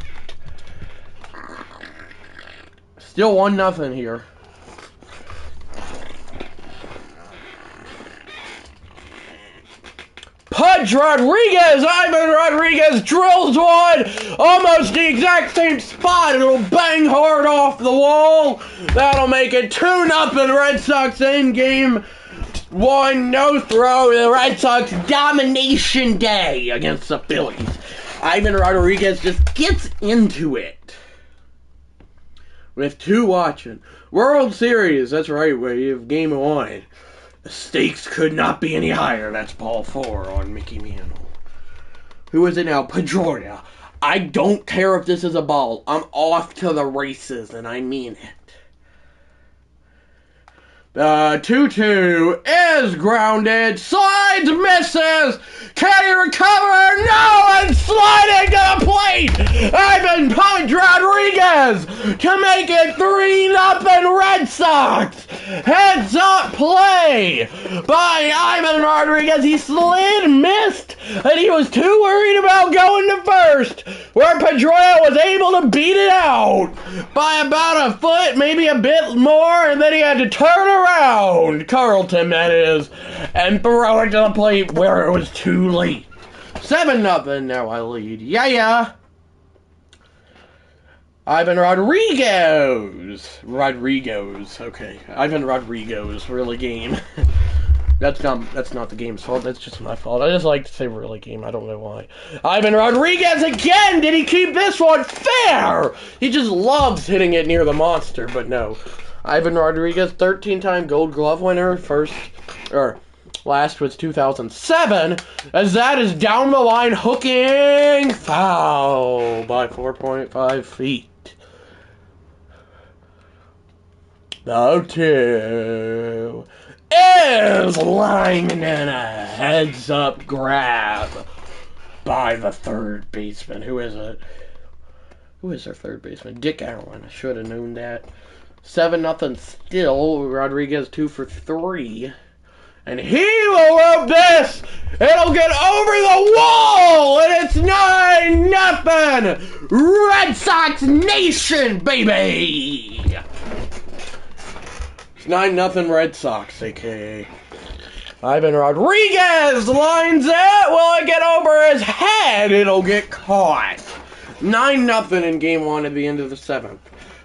Still 1-0 here. Pudge Rodriguez! Ivan Rodriguez drills one! Almost the exact same spot. It'll bang hard off the wall. That'll make it 2-0 Red Sox in game 1. No throw. The Red Sox domination day against the Phillies. Ivan Rodriguez just gets into it. With 2 watching. World Series, that's right, we have game 1. The stakes could not be any higher. That's ball 4 on Mickey Mantle. Who is it now? Pedroia. I don't care if this is a ball. I'm off to the races, and I mean it. The 2-2 is grounded. Slides, misses. Can he recover? No! And sliding to the plate! Ivan Pudge Rodriguez to make it 3-0 Red Sox! Heads up play by Ivan Rodriguez. He slid, missed, and he was too worried about going to first, where Pedroia was able to beat it out by about a foot, maybe a bit more, and then he had to turn around, Carlton that is, and throw it to the plate where it was too late. 7-0, now I lead. Yeah. Ivan Rodriguez. Okay. Ivan Rodriguez, really game. That's not the game's fault. That's just my fault. I just like to say really game. I don't know why. Ivan Rodriguez again. Did he keep this one fair? He just loves hitting it near the monster, but no. Ivan Rodriguez, 13-time Gold Glove winner. Last was 2007, as that is down the line, hooking foul by 4.5 feet. The 0-2 is lining in a heads-up grab by the third baseman. Who is it? Who is our third baseman? Dick Allen. I should have known that. 7-0 still. Rodriguez 2 for 3. And he will rope this! It'll get over the wall! And it's 9-0! Red Sox Nation, baby! It's 9-0 Red Sox, a.k.a. Ivan Rodriguez lines it! Will it get over his head? It'll get caught. 9-0 in game 1 at the end of the 7th.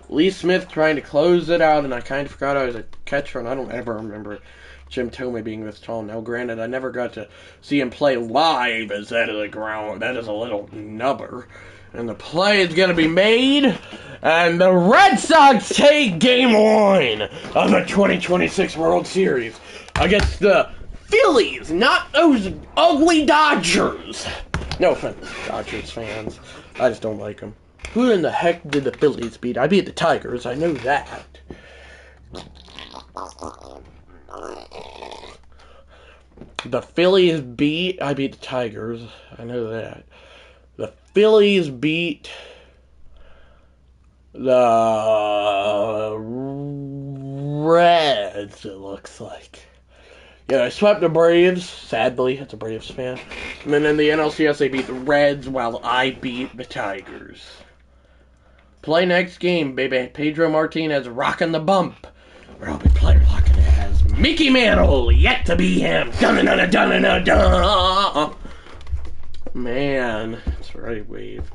Lee Smith trying to close it out, and I kind of forgot I was a catcher, and I don't ever remember Jim Thome being this tall. Now, granted, I never got to see him play live, as that is a little nubber. And the play is going to be made, and the Red Sox take game 1 of the 2026 World Series against the Phillies, not those ugly Dodgers. No offense, Dodgers fans. I just don't like them. Who in the heck did the Phillies beat? I beat the Tigers, I know that. The Phillies I beat the Tigers. I know that. The Phillies beat the Reds, it looks like. Yeah, I swept the Braves, sadly, as a Braves fan. And then in the NLCS, they beat the Reds while I beat the Tigers. Play next game, baby. Pedro Martinez rocking the bump. Where I'll be player locking it as Mickey Mantle, yet to be him. Dun-dun-dun-dun-dun-dun. Man, that's right, Wave.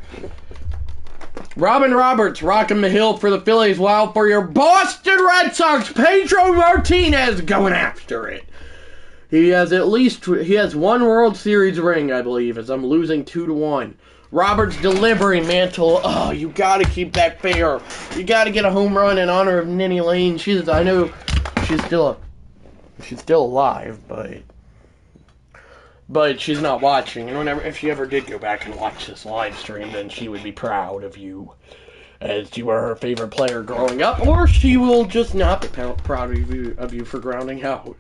Robin Roberts rocking the hill for the Phillies, while for your Boston Red Sox, Pedro Martinez going after it. He has one World Series ring, I believe, as I'm losing 2-1. Roberts delivering, Mantle. Oh, you gotta keep that fair. You gotta get a home run in honor of Nini Lane. I know she's still alive, but she's not watching. And if she ever did go back and watch this live stream, then she would be proud of you, as you were her favorite player growing up, or she will just not be proud of you for grounding out.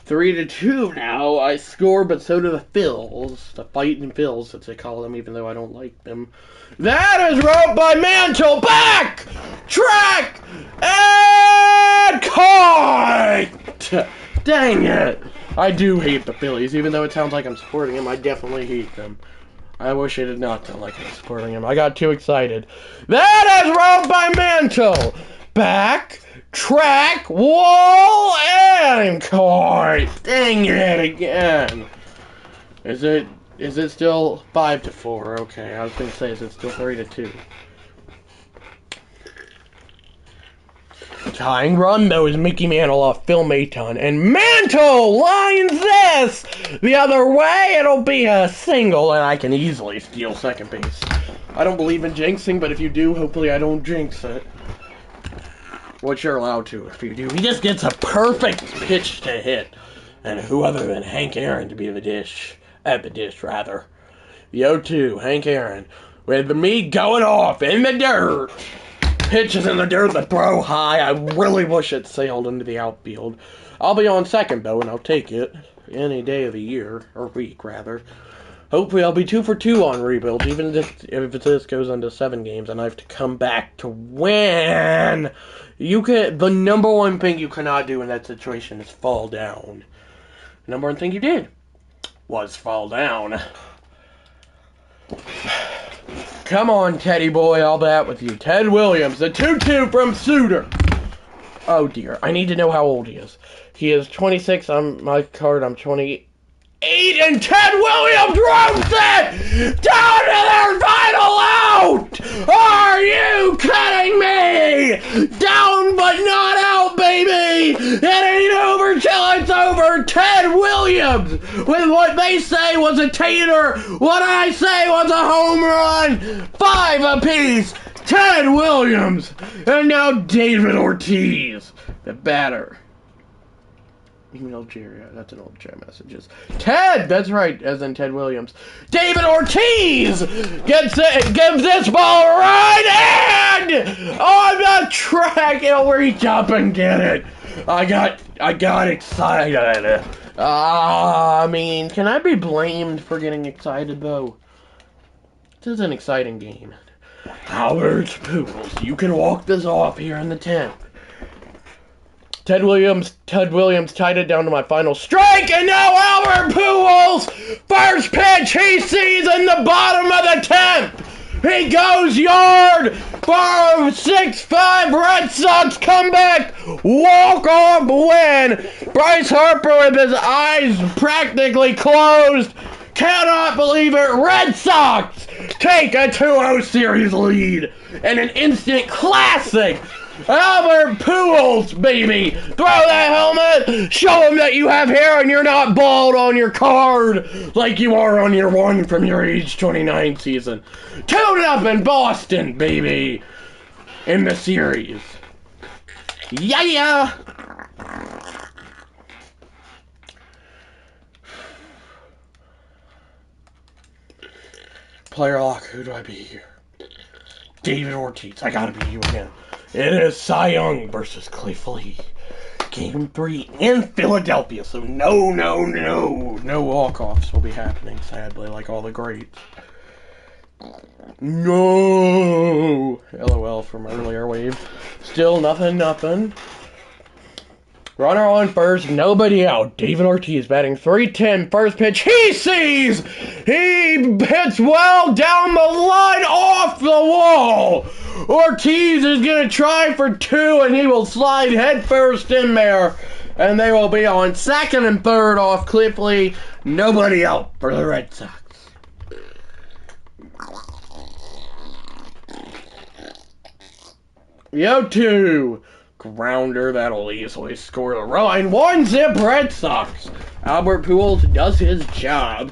3-2 now. I score, but so do the Phils. The fighting Phils, as they call them, even though I don't like them. That is roped by Mantle. Back! Track! And caught! Dang it. I do hate the Phillies, even though it sounds like I'm supporting them. I definitely hate them. I wish I did not sound like I'm supporting them. I got too excited. That is roped by Mantle. Back, track, wall, and caught. Dang it again. Is it still 5-4? Okay, I was going to say, is it still 3-2? Tying run, though, is Mickey Mantle off Phil Maton. And Mantle lines this the other way. It'll be a single, and I can easily steal second base. I don't believe in jinxing, but if you do, hopefully I don't jinx it. Which you're allowed to if you do. He just gets a perfect pitch to hit. And who other than Hank Aaron to be the dish? At the dish, rather. The 0-2, Hank Aaron. With me going off in the dirt. Pitches in the dirt, the throw high. I really wish it sailed into the outfield. I'll be on second, though, and I'll take it. Any day of the year. Or week, rather. Hopefully I'll be 2 for 2 on rebuilds, even if this goes into 7 games and I have to come back to win. The number one thing you cannot do in that situation is fall down. The number one thing you did was fall down. Come on, Teddy boy, I'll bat with you. Ted Williams, the 2-2 from Suter. Oh dear, I need to know how old he is. He is 26 on my card, I'm 28, and Ted Williams ropes it down to their final out! Are you kidding me? Down but not out, baby! It ain't over till it's over! Ted Williams with what they say was a tater, what I say was a home run! 5 apiece! Ted Williams! And now David Ortiz, the batter. Email Jerry. That's an old chat messages. Ted! That's right, as in Ted Williams. David Ortiz gives this ball right and on the track. He'll reach up and get it. I got excited. I mean, can I be blamed for getting excited, though? This is an exciting game. Albert Pujols, you can walk this off here in the 10th. Ted Williams tied it down to my final strike, and now Albert Pujols, first pitch he sees in the bottom of the 10th. He goes yard for a 6-5 Red Sox comeback, walk-off win. Bryce Harper with his eyes practically closed. Cannot believe it. Red Sox take a 2-0 series lead and an instant classic. Albert Pujols, baby! Throw that helmet! Show him that you have hair and you're not bald on your card like you are on your one from your age 29 season. 2-0 Boston, baby! In the series. Yeah! Player lock, who do I be here? David Ortiz, I gotta be you again. It is Cy Young versus Clay Flee. Game 3 in Philadelphia, so no walk-offs will be happening, sadly, like all the greats. No! LOL from earlier wave. Still nothing. Runner on first, nobody out. David Ortiz batting .310, first pitch he sees! He hits well down the line off the wall! Ortiz is going to try for 2 and he will slide headfirst in there. And they will be on second and third off Cliff Lee. Nobody out for the Red Sox. The 0-2. Grounder that'll easily score the run. 1-zip Red Sox. Albert Pujols does his job.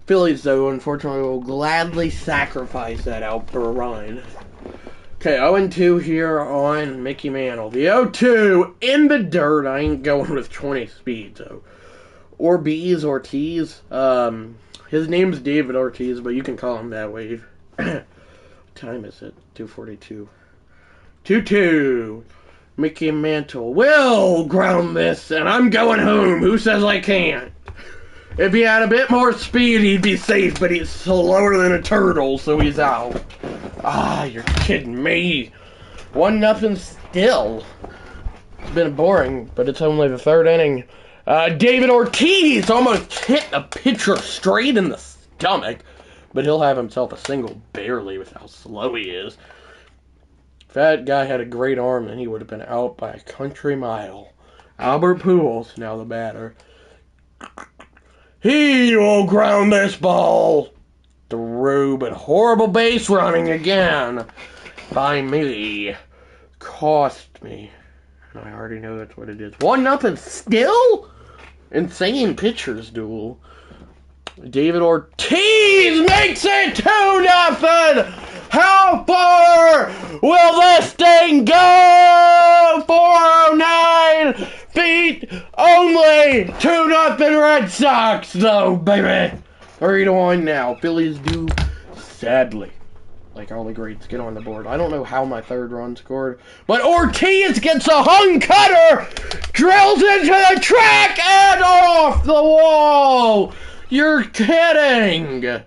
Phillies, though, unfortunately, will gladly sacrifice that Albert run. Okay, 0-2 here on Mickey Mantle. The 0-2 in the dirt. I ain't going with 20 speed, though. Ortiz. His name's David Ortiz, but you can call him that way. What time is it? 2:42. 2-2. Mickey Mantle will ground this, and I'm going home. Who says I can't? If he had a bit more speed, he'd be safe, but he's slower than a turtle, so he's out. Ah, you're kidding me. 1-0 still. It's been boring, but it's only the third inning. David Ortiz almost hit a pitcher straight in the stomach, but he'll have himself a single barely with how slow he is. If that guy had a great arm, then he would have been out by a country mile. Albert Pujols, now the batter. He will ground this ball through, but horrible base running again by me. Cost me. I already know that's what it is. 1-0 still? Insane pitchers duel. David Ortiz makes it 2-0. How far will this thing go? 409 feet only. 2-0 Red Sox, though, baby. 3-1 now. Phillies do, sadly, like all the greats, get on the board. I don't know how my third run scored, but Ortiz gets a hung cutter, drills into the track and off the wall. You're kidding.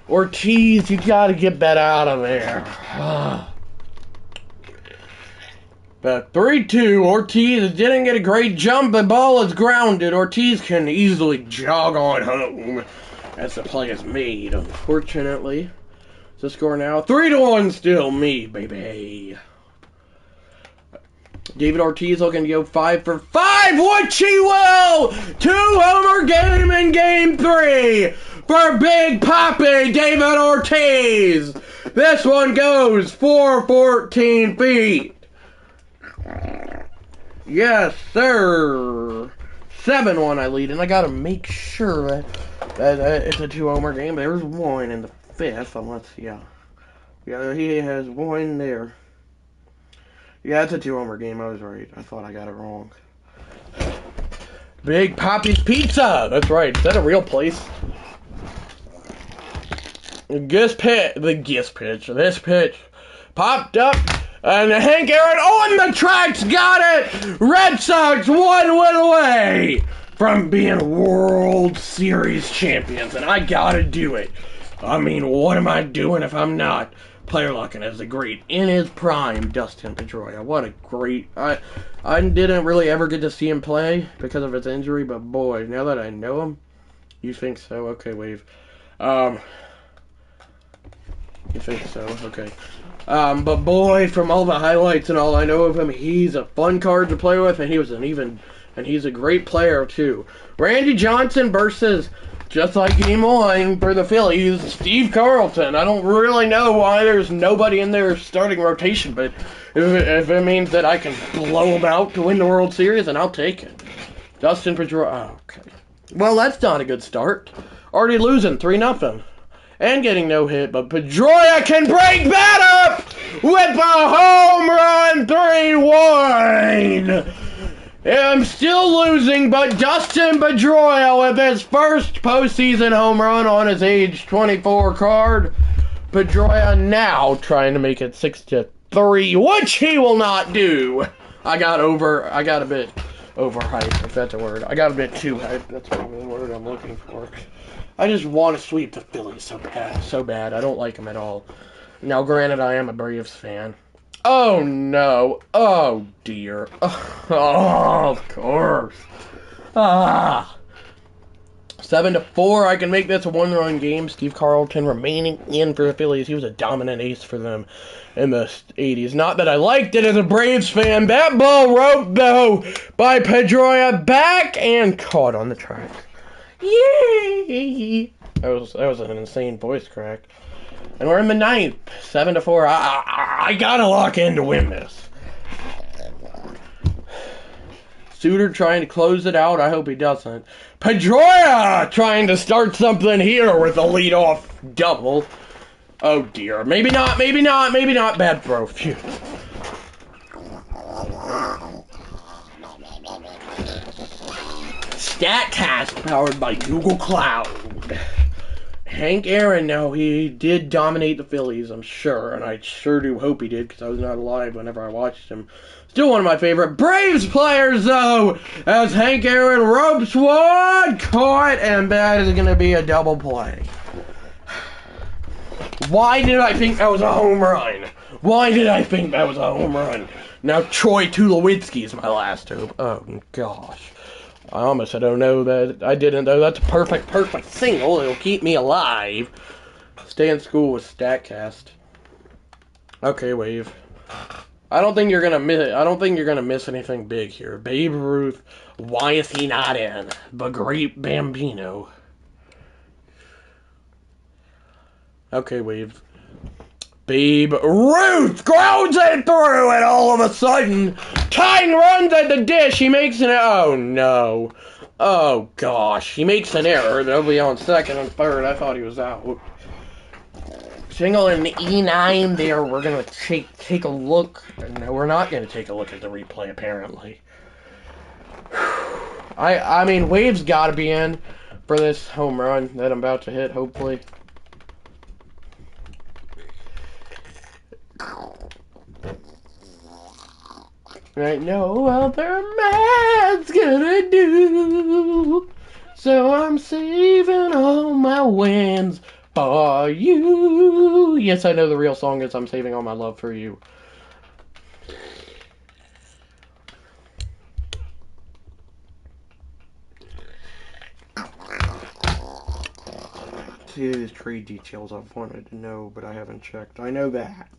Ortiz, you gotta get that out of there. But 3-2, Ortiz didn't get a great jump. The ball is grounded. Ortiz can easily jog on home as the play is made, unfortunately. What's the score now? 3-1 still, me, baby. David Ortiz looking to go 5 for 5, which he will! 2-homer game in Game 3 for Big Papi David Ortiz. This one goes 414 feet. Yes, sir. 7-1 I lead, and I gotta make sure that it's a 2-homer game. There's one in the 5th, unless, yeah, he has one there. Yeah, it's a 2-homer game. I was right. I thought I got it wrong. Big Papi's Pizza. That's right. Is that a real place? This pitch popped up, and Hank Aaron on the tracks got it. Red Sox 1 win away from being World Series champions, and I gotta do it. I mean, what am I doing if I'm not player locking as the great in his prime Dustin Pedroia? What a great... I didn't really ever get to see him play because of his injury, but boy, now that I know him, you think so? Okay, wave. You think so? Okay. But boy, from all the highlights and all I know of him, he's a fun card to play with, and he's a great player too. Randy Johnson versus, just like Game 1 for the Phillies, Steve Carlton. I don't really know why there's nobody in their starting rotation, but if it means that I can blow them out to win the World Series, then I'll take it. Dustin Pedroia. Okay. Well, that's not a good start. Already losing 3-0. And getting no hit, but Pedroia can break that up with a home run. 3-1. I'm still losing, but Dustin Pedroia with his first postseason home run on his age 24 card. Pedroia now trying to make it 6-3, which he will not do. I got a bit overhyped, if that's a word. I got a bit too hyped. That's probably the word I'm looking for. I just want to sweep the Phillies so bad. I don't like them at all. Now, granted, I am a Braves fan. Oh, no. Oh, dear. Oh, of course. 7-4. I can make this a one-run game. Steve Carlton remaining in for the Phillies. He was a dominant ace for them in the 80s. Not that I liked it as a Braves fan. That ball roped, though, by Pedroia, back and caught on the track. Yay! That was an insane voice crack. And we're in the ninth, 7-4. I gotta lock in to win this. Suter trying to close it out. I hope he doesn't. Pedroia trying to start something here with a leadoff double. Oh dear. Maybe not. Maybe not. Maybe not. Bad throw. Phew. StatCast powered by Google Cloud. Hank Aaron, now he did dominate the Phillies, I'm sure, and I sure do hope he did because I was not alive whenever I watched him. Still one of my favorite Braves players, though, as Hank Aaron ropes one, caught, and that is going to be a double play. Why did I think that was a home run? Why did I think that was a home run? Now Troy Tulowitzki is my last hope. Oh, gosh. I almost said, oh no, that I didn't, though. That's a perfect single. It'll keep me alive. Stay in school with StatCast. Okay, Wave. I don't think you're gonna miss anything big here. Babe Ruth, why is he not in? The Great Bambino. Okay, Wave. Babe Ruth grounds it through, and all of a sudden, Tyne runs at the dish. He makes an oh no, oh gosh, he makes an error. They'll be on second and third. I thought he was out. Single in the E9 there. We're gonna take a look. No, we're not gonna take a look at the replay apparently. I mean, Wave's got to be in for this home run that I'm about to hit. Hopefully. Right, no other man's gonna do, so I'm saving all my wins for you. Yes, I know the real song is I'm saving all my love for you. See these trade details I've wanted to know, but I haven't checked. I know that.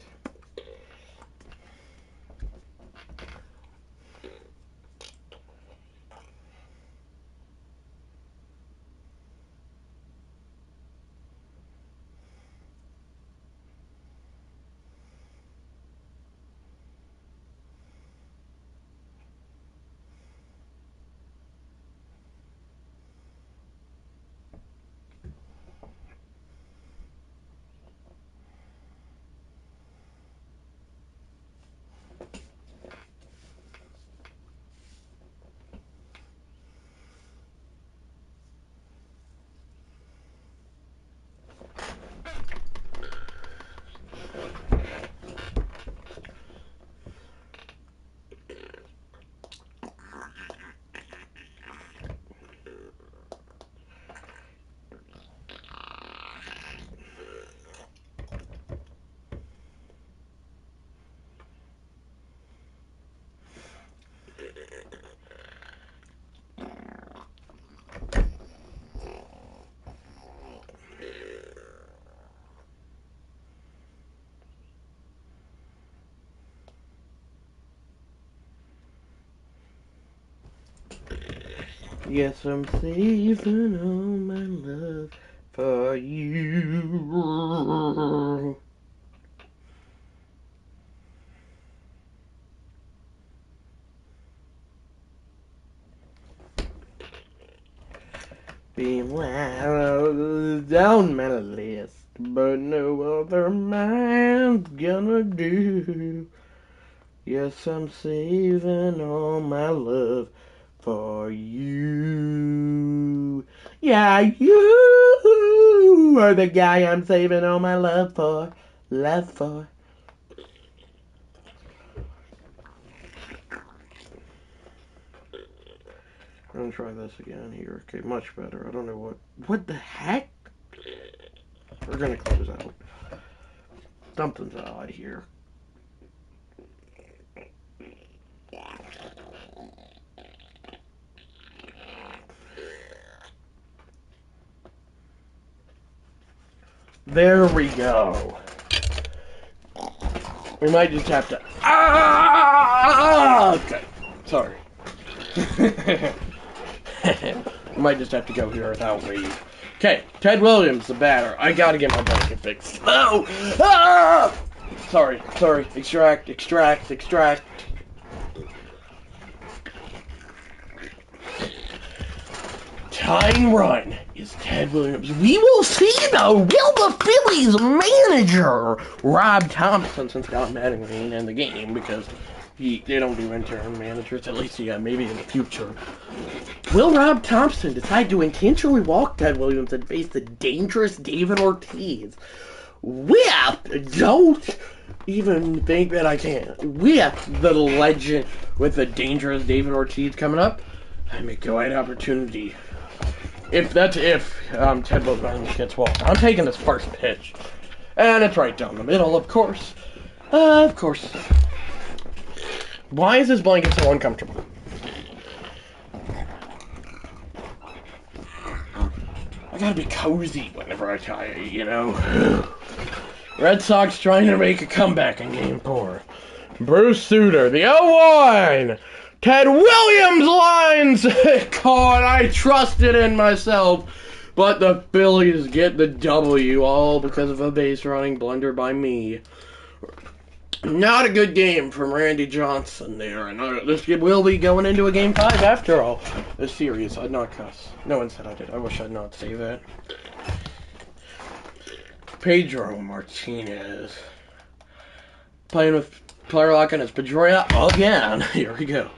Yes, I'm saving all my love for you. Being down my list, but no other man's gonna do. Yes, I'm saving all my love for you. Yeah, you are the guy I'm saving all my love for. Love for. I'm gonna try this again here. Okay, much better. I don't know what the heck? We're gonna close out. Something's odd here. There we go. We might just have to. Okay. Sorry. I might just have to go here without leave. Okay, Ted Williams, the batter. I gotta get my blanket fixed. Oh! Ah! Sorry. Extract. Tying run is Ted Williams. We will see, though. Will the Phillies manager, Rob Thompson, since Don Mattingly ain't in the game because they don't do interim managers, at least maybe in the future. Will Rob Thompson decide to intentionally walk Ted Williams and face the dangerous David Ortiz? Don't even think that I can. With the legend, with the dangerous David Ortiz coming up, I may go at opportunity. If Ted Williams gets walked, I'm taking this first pitch. And it's right down the middle, of course. Why is this blanket so uncomfortable? I gotta be cozy whenever I tie it, you know? Red Sox trying to make a comeback in Game 4. Bruce Sutter, the 0-1! Ted Williams lines caught. I trusted in myself. But the Phillies get the W, all because of a base running blunder by me. Not a good game from Randy Johnson there. And this will be going into a Game 5 after all. This series, I'd not cuss. No one said I did. I wish I'd not say that. Pedro Martinez. Playing with player locking as Pedroia again. Here we go.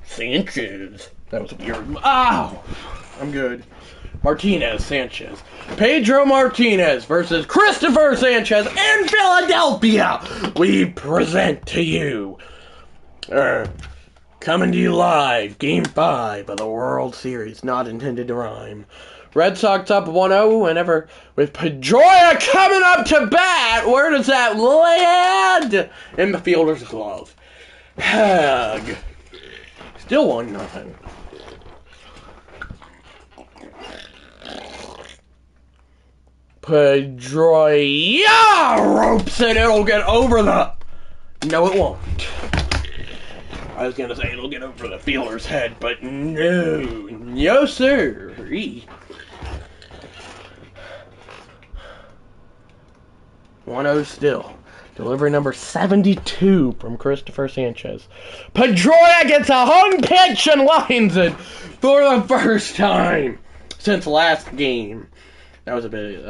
Sanchez. That was weird. Ow! I'm good. Sanchez. Pedro Martinez versus Christopher Sanchez in Philadelphia. We present to you, coming to you live, Game 5 of the World Series. Not intended to rhyme. Red Sox up 1-0 whenever with Pedroia coming up to bat. Where does that land? In the fielder's glove. Hag. Still 1-0. Pedroia ropes it. It'll get over the... No, it won't. I was gonna say it'll get over the fielder's head, but no, sir. 1-0 still. Delivery number 72 from Christopher Sanchez. Pedroia gets a hung pitch and lines it for the first time since last game. That was a bit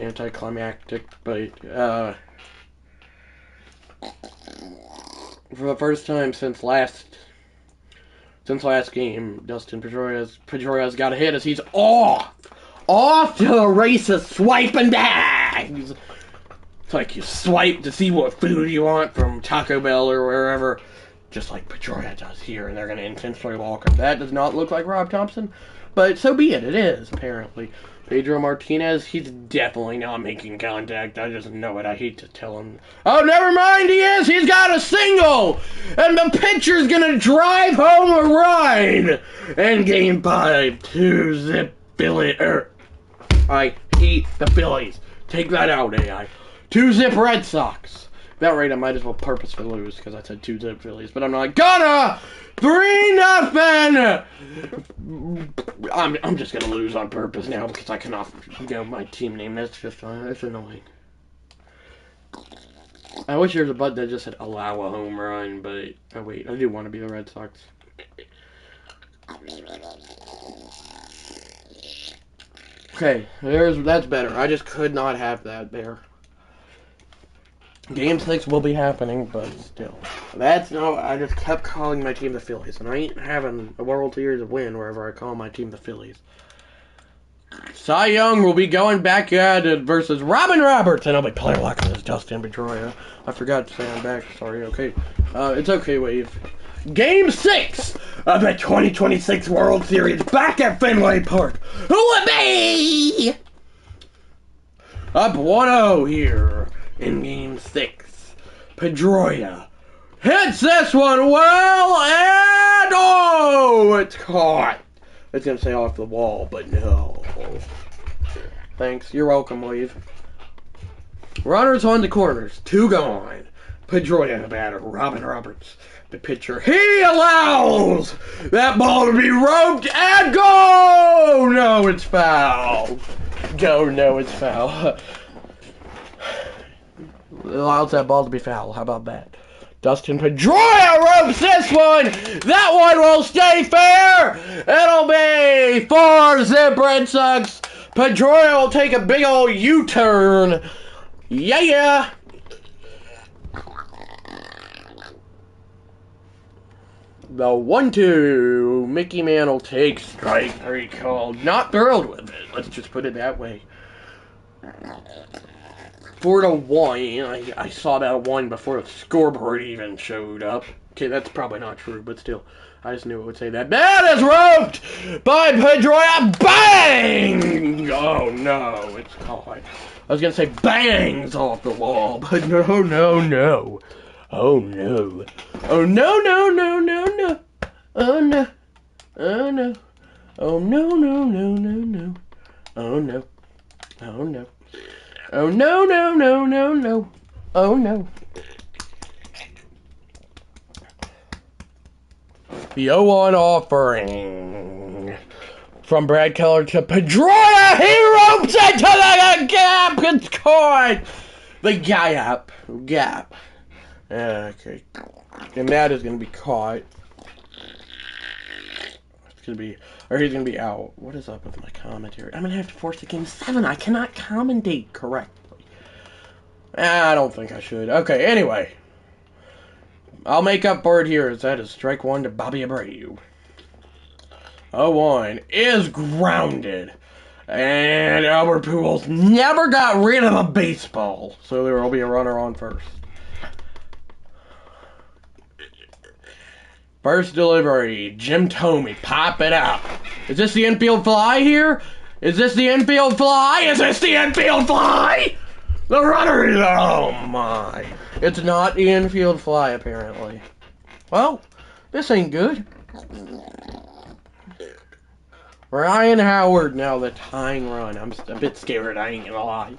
anticlimactic, but for the first time since last game, Dustin Pedroia's got a hit as he's off to the races, swiping bags. It's like you swipe to see what food you want from Taco Bell or wherever, just like Pedroia does here, and they're going to intentionally walk him. That does not look like Rob Thompson, but so be it. It is, apparently. Pedro Martinez, he's definitely not making contact. I just know it. I hate to tell him. Oh, never mind, he is! He's got a single! And the pitcher's going to drive home a run! And Game 5, 2-zip Phillies. I hate the Phillies. Take that out, AI. 2-zip Red Sox. That rate, I might as well purposely lose because I said 2-zip Phillies, but I'm not gonna. 3-0. I'm just gonna lose on purpose now because I cannot go my team name. That's annoying. I wish there was a button that just said allow a home run, but oh wait, I do want to be the Red Sox. Okay, that's better. I just could not have that there. Game 6 will be happening, but still. I just kept calling my team the Phillies, and I ain't having a World Series win wherever I call my team the Phillies. Cy Young will be going back at it versus Robin Roberts, and I'll be player locking as Dustin Pedroia. I forgot to say I'm back. Sorry, okay. It's okay, Wave. Game 6 of the 2026 World Series back at Fenway Park. Whoopee! Up 1-0 here in Game 6. Pedroia hits this one well, and it's caught. I was going to say off the wall, but no. Thanks. You're welcome, Wave. Runners on the corners. 2 gone. Pedroia, the batter. Robin Roberts, the pitcher. He allows that ball to be roped and go! No, it's foul. Go, no, it's foul. Allows that ball to be foul. How about that? Dustin Pedroia ropes this one. That one will stay fair. It'll be for the Red Sox. Pedroia will take a big old U-turn. Yeah. The 1-2. Mickey Mantle takes strike 3 called. Not thrilled with it. Let's just put it that way. 4-1. I saw that 1 before the scoreboard even showed up. Okay, that's probably not true, but still, I just knew it would say that. That is roped by Pedroia. Bang! Oh no, it's caught. I was gonna say bangs off the wall, but no. Oh no. Oh no, no. Oh no. Oh no. Oh no. Oh no. Oh no. Oh no. Oh no. The 0-1 offering from Brad Keller to Pedroia. He ropes it to the gap. It's caught. The gap. Okay. And that is going to be caught. It's going to be... Or he's going to be out. What is up with my commentary? I'm going to have to force the game 7. I cannot commentate correctly. I don't think I should. Okay, anyway. I'll make up for it here. That is strike 1 to Bobby Abreu. 0-1 is grounded. And Albert Pujols never got rid of a baseball. So there will be a runner on first. First delivery, Jim Thome, pop it out. Is this the infield fly here? Is this the infield fly? The runner is, oh my. It's not the infield fly, apparently. Well, this ain't good. Ryan Howard, now the tying run. I'm a bit scared, I ain't gonna lie.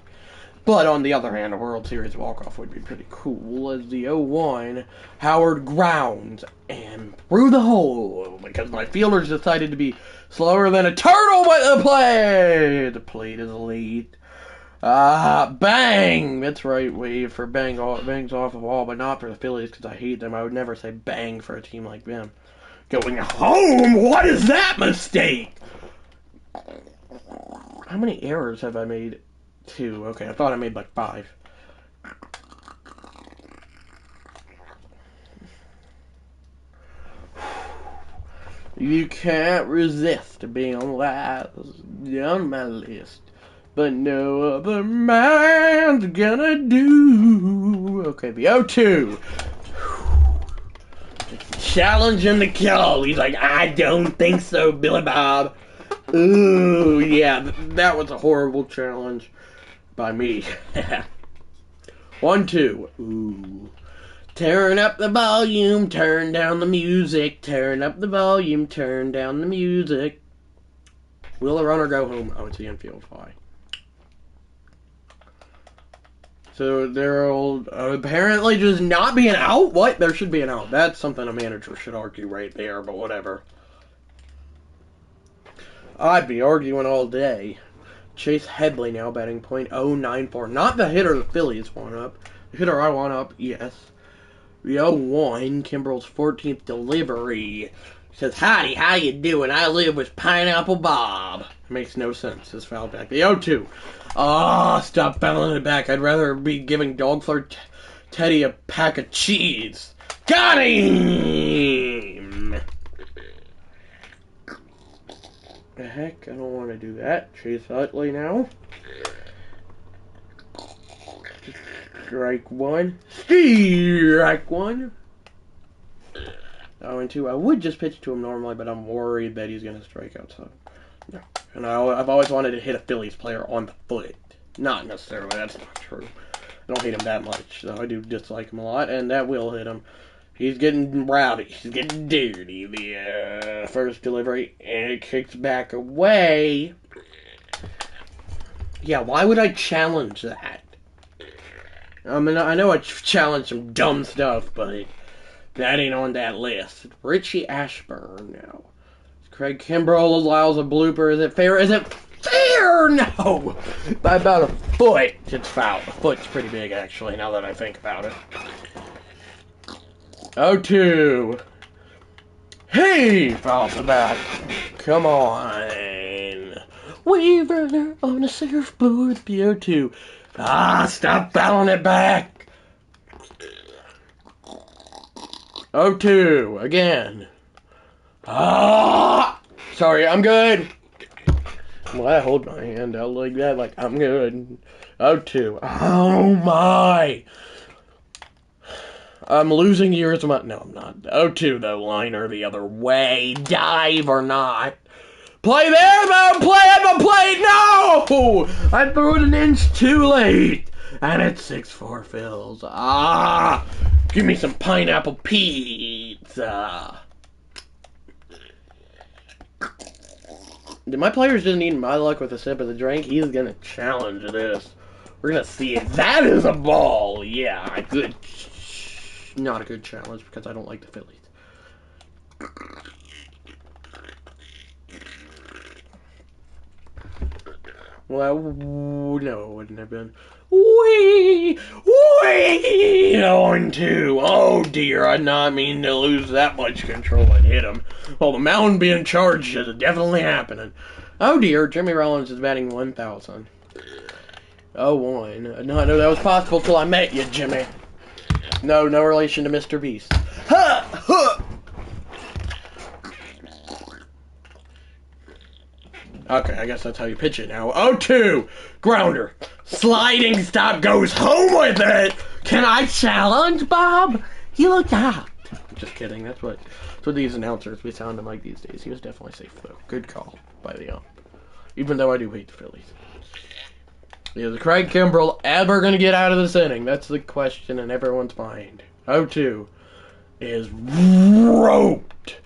But on the other hand, a World Series walk-off would be pretty cool. As the 0-1, Howard grounds and through the hole because my fielders decided to be slower than a turtle with the play. The plate is late. Bang! That's right, wave for bangs off the wall, but not for the Phillies because I hate them. I would never say bang for a team like them. Going home? What is that mistake? How many errors have I made? 2. Okay, I thought I made like 5. You can't resist being last on my list, but no other man's gonna do. Okay, the 0-2. Challenging the kill. He's like, I don't think so, Billy Bob. Ooh, yeah, that was a horrible challenge. By me. 1-2. Ooh. Turn up the volume, turn down the music. Turn up the volume, turn down the music. Will the runner go home? Oh, it's the infield fly. So there'll apparently just not be an out? What? There should be an out. That's something a manager should argue right there, but whatever. I'd be arguing all day. Chase Headley now batting .094. Not the hitter the Phillies want up. The hitter I want up, yes. The 0-1, Kimbrel's 14th delivery. He says, howdy, how you doing? I live with Pineapple Bob. Makes no sense, his foul back. The 0-2. Stop fouling it back. I'd rather be giving Dog Flirt Teddy a pack of cheese. Got him! The heck, I don't want to do that. Chase Utley now. Strike 1. Strike 1. 0-2. I would just pitch to him normally, but I'm worried that he's going to strike out. So, no. And I've always wanted to hit a Phillies player on the foot. Not necessarily. That's not true. I don't hate him that much, though I do dislike him a lot, and that will hit him. He's getting rowdy. He's getting dirty. The first delivery, and it kicks back away. Yeah, why would I challenge that? I mean, I know I challenged some dumb stuff, but that ain't on that list. Richie Ashburn now. Craig Kimbrell allows a blooper. Is it fair? Is it fair? No! By about a foot, it's foul. A foot's pretty big, actually, now that I think about it. 0-2. Hey! Fouls the back. Come on. Weaver on a surfboard. PO2. Ah, stop fouling it back. 0-2. Again. Ah! Sorry, I'm good. Well, I hold my hand out like that, like I'm good. 0-2. Oh my! I'm losing years of my... No, I'm not. 0-2, though. Liner the other way. Dive or not. Play there, though! Play at the plate! No! I threw it an inch too late. And it's 6-4 fills. Ah! Give me some pineapple pizza. My players didn't need my luck with a sip of the drink. He's gonna challenge this. We're gonna see if that is a ball. Yeah, good. Not a good challenge because I don't like the Phillies. Well, no, it wouldn't have been. Wee! 0-2. Oh dear, I did not mean to lose that much control and hit him. Well, the mound being charged is definitely happening. Oh dear, Jimmy Rollins is batting 1,000. 0-1. No, I know that was possible till I met you, Jimmy. No relation to Mr. Beast. Ha! Huh! Okay, I guess that's how you pitch it now. 0-2! Grounder. Sliding stop goes home with it! Can I challenge, Bob? He looked hot. Just kidding, that's what these announcers, we sound him like these days. He was definitely safe, though. Good call by the ump. Even though I do hate the Phillies. Is Craig Kimbrell ever going to get out of this inning? That's the question in everyone's mind. 0-2 is roped.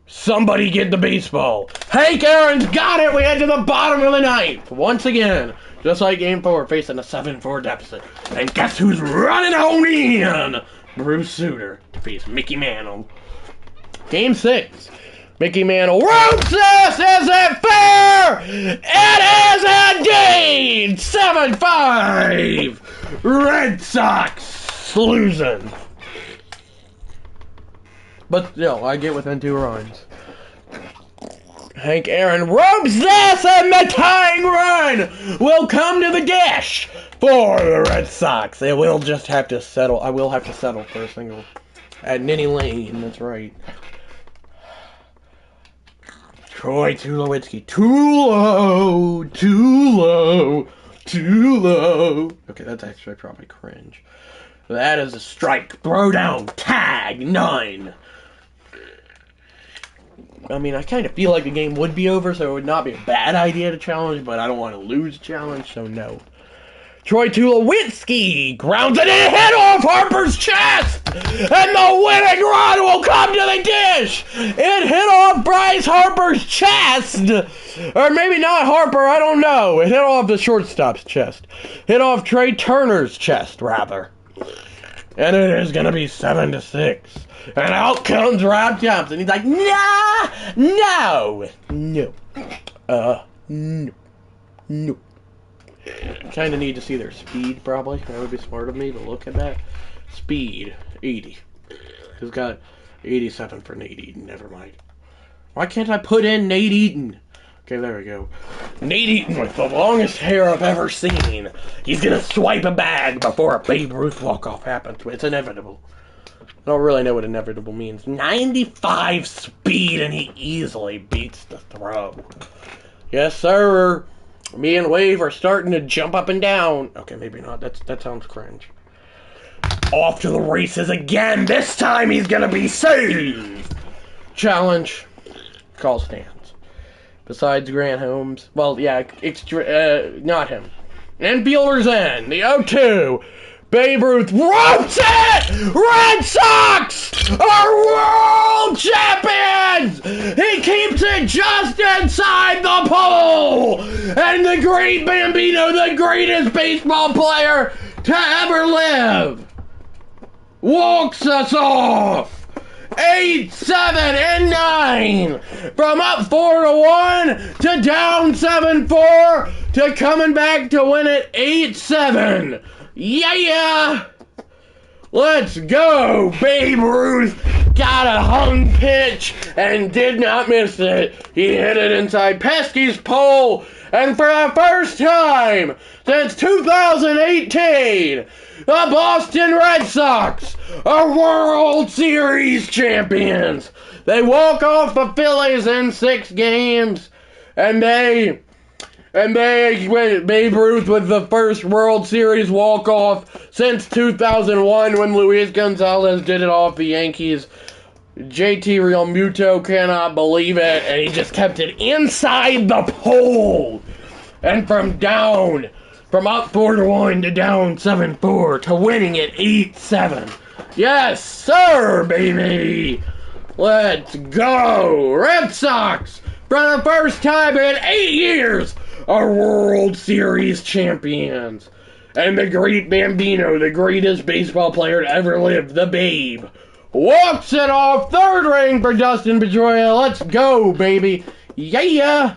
Somebody get the baseball. Hank Aaron's got it. We head to the bottom of the ninth. Once again, just like Game 4, facing a 7-4 deficit. And guess who's running home in? Bruce Sutter to face Mickey Mantle. Game 6. Mickey Mantle ropes this! Is it fair? It is indeed! 7-5! Red Sox losing. But still, I get within 2 runs. Hank Aaron ropes this, and the tying run will come to the dish for the Red Sox. They will just have to settle. I will have to settle for a single at Ninny Lane. That's right. Troy Tulowitzki. Too low. Okay, that's actually probably cringe. That is a strike. Throw down. Tag. 9. I mean, I kind of feel like the game would be over, so it would not be a bad idea to challenge, but I don't want to lose a challenge, so no. Troy Tulowitzki grounds it and hit off Harper's chest, and the winning run will come to the dish. It hit off Bryce Harper's chest, or maybe not Harper, I don't know. It hit off the shortstop's chest. Hit off Trey Turner's chest, rather. And it is going to be 7-6. And out comes Rob Thompson. He's like, no. Kind of need to see their speed, probably. That would be smart of me to look at that. Speed, 80. He's got 87 for Nate Eaton. Never mind. Why can't I put in Nate Eaton? Okay, there we go. Nate Eaton with the longest hair I've ever seen. He's going to swipe a bag before a Babe Ruth walk-off happens. It's inevitable. I don't really know what inevitable means. 95 speed, and he easily beats the throw. Yes, sir. Me and Wave are starting to jump up and down. Okay, maybe not. That sounds cringe. Off to the races again. This time he's going to be saved. Challenge. Call stands. Besides Grant Holmes. Well, yeah, not him. Infielders in. The 0-2. Babe Ruth ropes it! Red Sox are world champions! He keeps it just inside the pole! And the great Bambino, the greatest baseball player to ever live walks us off. 8, 7, and 9. From up 4-1 to down 7-4 to coming back to win it 8-7. Yeah! Let's go! Babe Ruth got a hung pitch and did not miss it. He hit it inside Pesky's pole, and for the first time since 2018, the Boston Red Sox are World Series champions. They walk off the Phillies in 6 games, and Babe Ruth was the first World Series walk-off since 2001 when Luis Gonzalez did it off the Yankees. JT Realmuto cannot believe it, and he just kept it inside the pole. And from up 4-1 to down 7-4 to winning it 8-7. Yes, sir, baby! Let's go! Red Sox, for the first time in 8 years, are World Series champions. And the great Bambino, the greatest baseball player to ever live, the Babe, walks it off. 3rd ring for Dustin Pedroia. Let's go, baby. Yeah!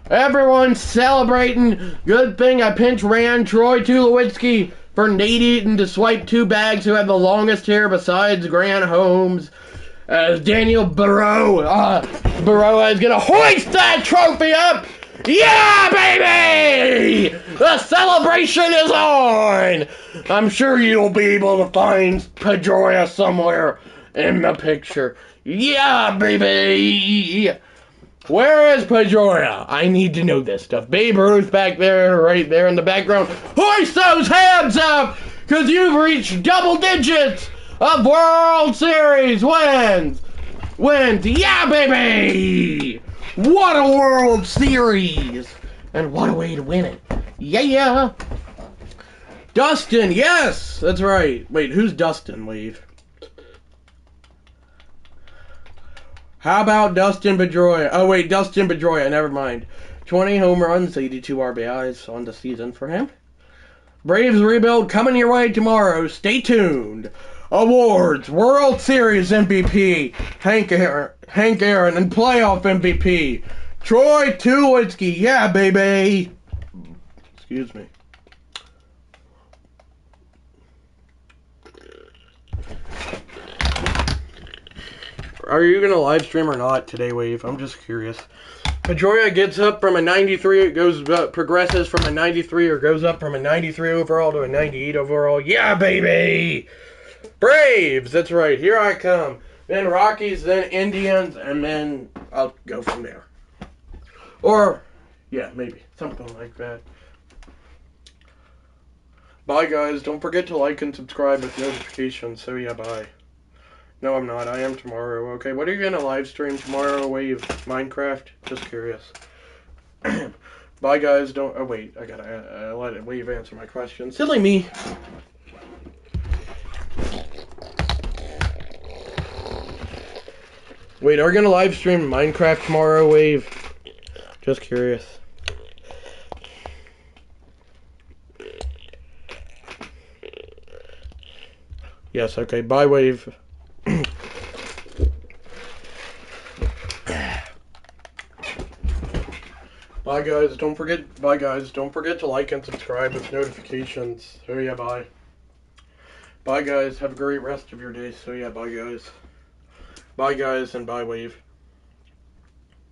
Everyone's celebrating. Good thing I pinch ran Troy Tulowitzki for Nate Eaton to swipe 2 bags who have the longest hair besides Grant Holmes. As Daniel Barroa is going to hoist that trophy up. Yeah, baby! The celebration is on! I'm sure you'll be able to find Pedroia somewhere in the picture. Yeah, baby! Where is Pedroia? I need to know this stuff. Babe Ruth back there, right there in the background. Hoist those hands up! Because you've reached double digits of World Series wins! Yeah, baby! What a World Series! And what a way to win it. Yeah! Dustin, yes! That's right. Wait, who's Dustin, Wave? How about Dustin Pedroia? Oh, wait, Dustin Pedroia, never mind. 20 home runs, 82 RBIs on the season for him. Braves rebuild coming your way tomorrow. Stay tuned. Awards, World Series MVP, Hank Aaron, and playoff MVP, Troy Tulowitzki. Yeah, baby. Excuse me. Are you going to live stream or not today, Wave? I'm just curious. Pedroia gets up from a 93, it goes progresses from a 93 or goes up from a 93 overall to a 98 overall. Yeah, baby! Braves, that's right, here I come. Then Rockies, then Indians, and then I'll go from there. Or, yeah, maybe, something like that. Bye, guys. Don't forget to like and subscribe with notifications. So, yeah, bye. No, I'm not. I am tomorrow. Okay, what are you going to live stream tomorrow? Wave? Minecraft? Just curious. Bye, guys. Don't... Oh, wait. I gotta let Wave answer my question. Silly me. Wait, are we going to live stream Minecraft tomorrow, Wave? Just curious. Yes, okay. Bye, Wave. Bye guys, don't forget to like and subscribe with notifications. So yeah, bye. Bye guys, have a great rest of your day. So yeah, bye guys. Bye guys, and bye Wave.